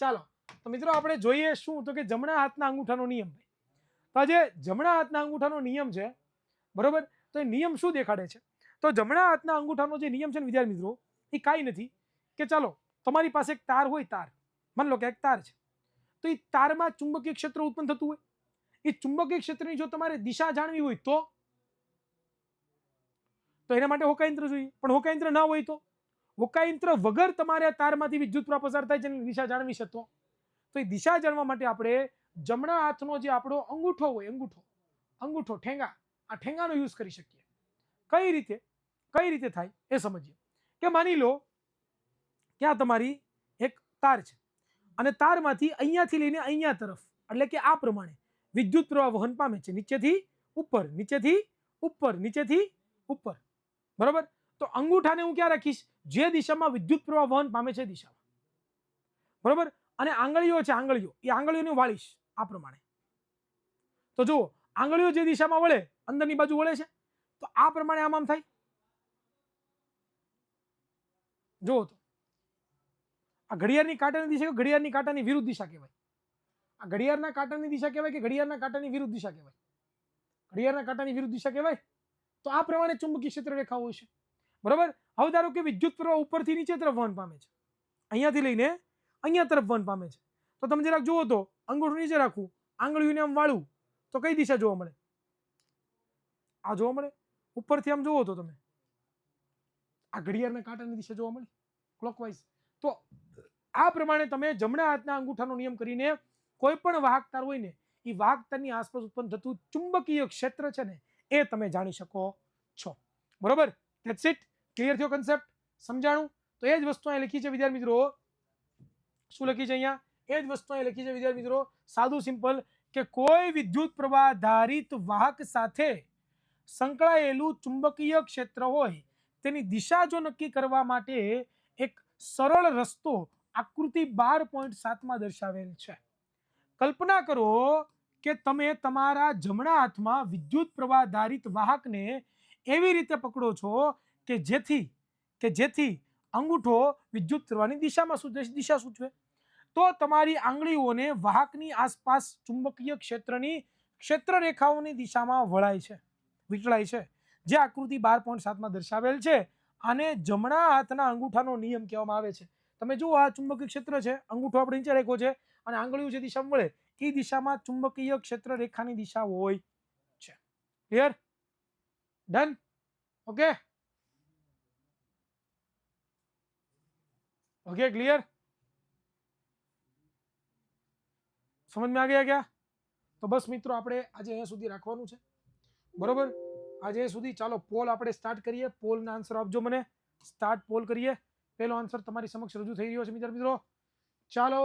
ચાલો તો મિત્રો આપણે જોઈએ શું તો કે જમણા હાથના અંગૂઠાનો નિયમ. તો આ જે જમણા હાથના અંગૂઠાનો નિયમ છે, બરોબર, તો એ નિયમ શું દેખાડે છે? તો જમણા હાથના અંગૂઠાનો જે નિયમ છે ને વિદ્યાર્થી મિત્રો, એ કાંઈ નથી કે ચાલો તમારી પાસે એક તાર હોય, તાર માની લો કે એક તાર છે, તો એ તારમાં ચુંબકીય ક્ષેત્ર ઉત્પન્ન થતું હોય. એ ચુંબકીય ક્ષેત્રની જો તમારે દિશા જાણવી હોય તો એના માટે હોકાયંત્ર જોઈએ. પણ હોકાયંત્ર ના હોય તો હોકાયંત્ર વગર તમારે તારમાંથી વિદ્યુત પ્રવાહ પસાર થાય છે એની દિશા જાણવી છે તો એ દિશા જાણવા માટે આપણે જમણા હાથનો જે આપણો અંગૂઠો હોય, અંગૂઠો ઠેંગા, આ ઠેંગાનો યુઝ કરી શકીએ. કઈ રીતે થાય એ સમજીએ. કે માની લો કે આ તમારી એક તાર છે અને તારમાંથી અહીંયાથી લઈને અહીંયા તરફ, એટલે કે આ પ્રમાણે વિદ્યુત પ્રવાહ વહન પામે છે, નીચેથી ઉપર, નીચેથી ઉપર, નીચેથી ઉપર. બરોબર, તો અંગૂઠાને હું ક્યાં રાખીશ? જે દિશામાં વિદ્યુત પ્રવાહ વહન પામે છે દિશામાં. બરોબર, અને આંગળીઓ છે, એ આંગળીઓને વાળીશ આ પ્રમાણે. તો જુઓ, આંગળીઓ જે દિશામાં વળે, અંદરની બાજુ વળે છે, તો આ પ્રમાણે આમ થાય. જુઓ તો આ ઘડિયાળની કાંટાની દિશા, ઘડિયાળની કાંટાની વિરુદ્ધ દિશા કહેવાય. આ ઘડિયાળના કાંટાની દિશા કહેવાય કે ઘડિયાળના કાંટાની વિરુદ્ધ દિશા કહેવાય? ઘડિયાળના કાંટાની વિરુદ્ધ દિશા કહેવાય. તો આ પ્રમાણે ચુંબકીય ક્ષેત્ર રેખાઓ છે. બરોબર, હવે ધારો કે વિદ્યુત પ્રવાહ ઉપરથી નીચે તરફ વહન પામે છે, અહીંયાથી લઈને અહીંયા તરફ વહન પામે છે. તો તમે જરાક જુઓ તો અંગૂઠો નીચે રાખવું, આંગળીઓને આમ વાળું, તો કઈ દિશા જોવા મળે? આ જોવા મળે. ઉપરથી આમ જુઓ તો તમે આ ઘડિયાળના કાંટાની દિશા જોવા મળી ક્લોકવાઇઝ. તો આ પ્રમાણે તમે જમણા હાથના અંગૂઠાનો નિયમ કરીને કોઈ પણ વાહક તાર હોય ને એ વાહક તારની આસપાસ ઉત્પન્ન થતું ચુંબકીય ક્ષેત્ર છે ને એ તમે જાણી શકો છો. બરોબર, ધેટ્સ ઇટ. ક્લિયર થયો કન્સેપ્ટ? સમજાણું? તો એ જ વસ્તુ અહીં લખી છે વિદ્યાર્થી મિત્રો. શું લખી છે અહીંયા? એ જ વસ્તુ અહીં લખી છે વિદ્યાર્થી મિત્રો. સાદું સિમ્પલ કે કોઈ વિદ્યુત પ્રવાહ ધારિત વાહક સાથે સંકળાયેલું ચુંબકીય ક્ષેત્ર હોય તેની દિશા જો નક્કી કરવા માટે એક સરળ રસ્તો આકૃતિ 12.7 માં દર્શાવેલ છે. કલ્પના કરો કે તમે તમારા જમણા હાથમાં વિદ્યુત પ્રવાહ ધારિત વાહકને એવી રીતે પકડો છો કે જેથી અંગૂઠો વિદ્યુત પ્રવાહની દિશા સૂચવે. તો તમારી આંગળીઓને વાહકની આસપાસ ચુંબકીય ક્ષેત્રની ક્ષેત્ર રેખાઓની દિશામાં વીંટળાય છે, જે આકૃતિ 12.7 માં દર્શાવેલ છે. આને જમણા હાથના અંગૂઠાનો નિયમ કહેવામાં આવે છે. તમે જુઓ આ ચુંબકીય ક્ષેત્ર છે, અંગૂઠો આપણે નીચે રાખ્યો છે અને આંગળીઓ જે દિશા મળે એ દિશામાં ચુંબકીય ક્ષેત્ર રેખાની દિશા હોય છે. Clear? Done? Okay okay clear? समझ में आ गया क्या? तो बस मित्रों આપણે આજે અહીંયા સુધી રાખવાનું છે. બરોબર, આજે સુધી. ચાલો પોલ આપણે સ્ટાર્ટ કરીએ. પોલના આન્સર આપજો મને. સ્ટાર્ટ પોલ કરીએ. પહેલો આન્સર તમારી સમક્ષ રજૂ થઈ રહ્યો છે મિત્રો. ચાલો,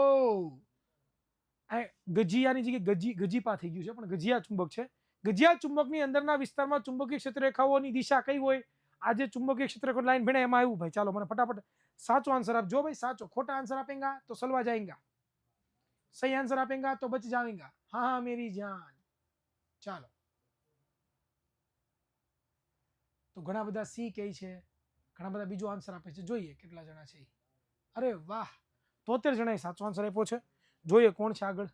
ગજિયાની જગ્યાએ ગજીપા થઈ ગયું છે, પણ ગજિયા ચુંબક છે. ગજિયા ચુંબકની અંદરના વિસ્તારમાં ચુંબકીય ક્ષેત્ર રેખાઓની દિશા કઈ હોય? આજે ચુંબકીય ક્ષેત્ર લાઈન ભણે એમાં આવ્યું ભાઈ. ચાલો મને ફટાફટ साचो आंसर आप जो भाई. साचो, खोटा आंसर आपेगा तो सलवा जाएगा, सही आंसर आपेगा तो बच जाएगा. हाँ हाँ मेरी जान. ચાલો, તો ઘણા બધા સી કહે છે, ઘણા બધા બીજો આન્સર આપે છે. જોઈએ કેટલા જણા છે. અરે વાહ, 73 જણાએ સાચો આન્સર આપ્યો છે. જોઈએ કોણ છે આગળ.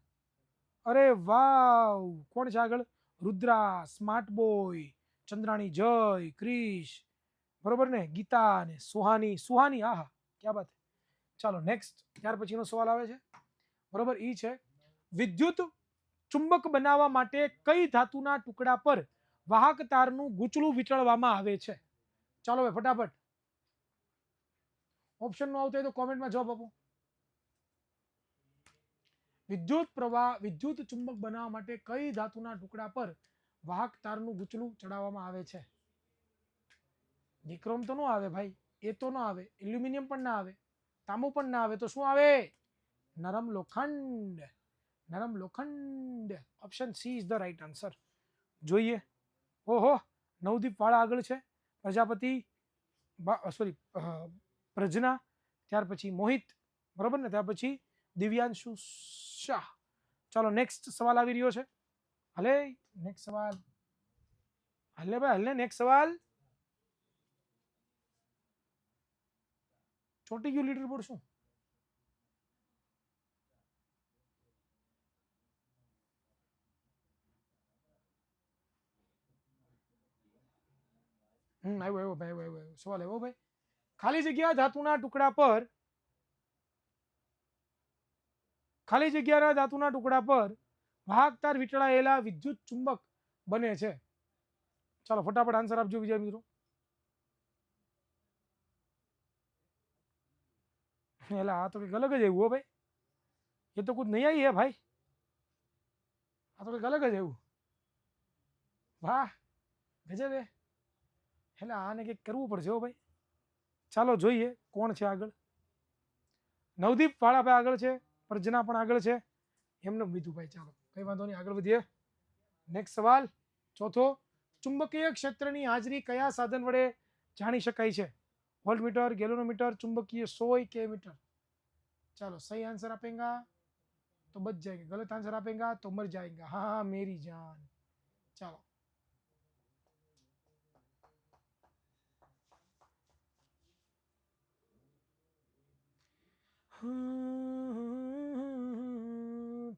અરે વાવ, કોણ છે આગળ? રુદ્રા, સ્માર્ટ બોય, ચંદ્રાણી જય, ક્રિશ, બરોબર ને, ગીતા ને સુહાની. આહા, ક્યાં વાત. ચાલો નેક્સ્ટ. ત્યાર પછીનો સવાલ આવે છે, બરોબર, ઈ છે વિદ્યુત ચુંબક બનાવવા માટે કઈ ધાતુના ટુકડા પર વાહક તારનું ગૂંચળું વીંટળવામાં આવે છે? ચાલો ભાઈ ફટાફટ. ઓપ્શન નો આવતો હોય તો કોમેન્ટમાં જવાબ આપો. વિદ્યુત ચુંબક બનાવવા માટે કઈ ધાતુના ટુકડા પર વાહક તારનું ગૂંચળું ચડાવવામાં આવે છે? નિક્રોમ તો ન આવે ભાઈ, એ તો ન આવે, એલ્યુમિનિયમ પણ ના આવે, તાંબુ પણ ના આવે, તો શું આવે? નરમ લોખંડ. નરમ લોખંડ. Option she is the right answer. જોઈએ. ઓહો, નવદીપ વાળા આગળ છે, પ્રજાપતિ, સોરી પ્રજ્ઞા, ત્યાર પછી મોહિત, બરોબર ને, ત્યાર પછી દિવ્યાંશુ શાહ. ચાલો નેક્સ્ટ સવાલ આવી રહ્યો છે. હલે નેક્સ્ટ સવાલ. હલે ભાઈ હલે, નેક્સ્ટ સવાલ. ચોટી ગયું લીડર બોર્ડ શું? આવ્યો ભાઈ, સવાલ આવ્યો ભાઈ. ખાલી જગ્યાના ધાતુના ટુકડા પર વાહક તાર વીંટળાયેલા વિદ્યુત ચુંબક બને છે. ચાલો ફટાફટ આન્સર આપજો બીજા મિત્રો. એલા આ તો કંઈક અલગ જ આવ્યું હો ભાઈ. એ તો કુછ નહીં આવી હે ભાઈ. આ તો કંઈક અલગ જ આવ્યું. વાહ, ગજબ હે. એટલે આને કંઈક કરવું પડશે હો ભાઈ. ચાલો જોઈએ કોણ છે આગળ. નવદીપ વાળા ભાઈ આગળ છે, પ્રજ્ઞા પણ આગળ છે, એમને બીજું ભાઈ. ચાલો કઈ વાંધો નહીં, આગળ વધીએ. નેક્સ્ટ સવાલ ચોથો. ચુંબકીય ક્ષેત્રની હાજરી કયા સાધન વડે જાણી શકાય છે? વોલ્ટમીટર, ગેલોનોમીટર, ચુંબकीय सोई के मीटर. चलो सही आंसर आपेगा तो बच जाएंगे, गलत आंसर आपेगा तो मर जाएगा. हाँ मेरी जान. चलो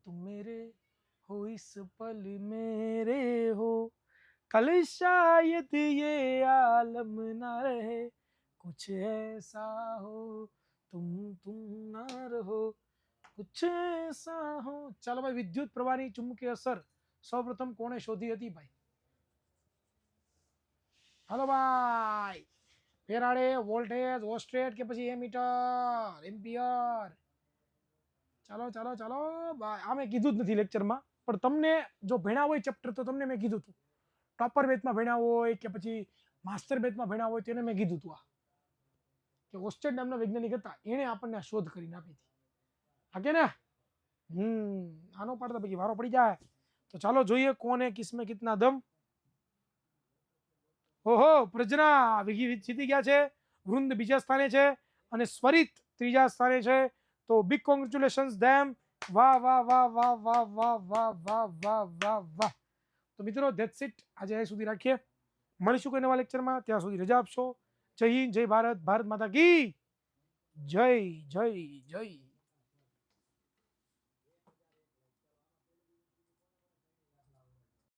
तुम मेरे हो इस पल मेरे हो, कल शायद ये आलम ना रहे, कुछ ऐसा हो तुम ना रहो, कुछ ऐसा हो. ચાલો ભાઈ, વિદ્યુત પ્રવાહની ચુંબકીય અસર સૌપ્રથમ કોણે શોધી હતી ભાઈ? હાલો ભાઈ, ફેરાડે, વોલ્ટેજ, ઓસ્ટ્રેટ કે પછી એમીટર, એમ્પિયર. ચાલો ચાલો ચાલો ભાઈ, આ મેં કીધું જ નથી લેક્ચરમાં, પણ તમને જો ભણ્યા હોય ચેપ્ટર તો તમને મેં કીધું હતું. ટોપર બેચમાં ભણ્યા હોય કે પછી માસ્ટર બેચમાં ભણ્યા હોય તેને મેં કીધું હતું આ કે ઓસ્ટેડ નામના વૈજ્ઞાનિક હતા, એણે આપણને આ શોધ કરીને આપી હતી. હા કે ને? આનો પાડતા પછી વારો પડી જાય. તો ચાલો જોઈએ કોને કિસમે કિતના દમ. ઓહો, પ્રજ્ઞા જીતી ગયા છે, વૃંદ બીજા સ્થાને છે અને સ્વરિત ત્રીજા સ્થાને છે. તો બિગ કોંગ્રેચ્યુલેશન્સ ધેમ. વાહ વાહ વાહ વાહ વાહ વાહ વાહ વાહ વાહ વાહ વાહ. તો મિત્રો ધેટ્સ ઇટ, આજે અહીં સુધી રાખીએ. મળીશું કોઈ નવા લેક્ચરમાં, ત્યાં સુધી રજા આપશો. જય હિન્દ, જય ભારત, ભારત માતા કી જય જય જય.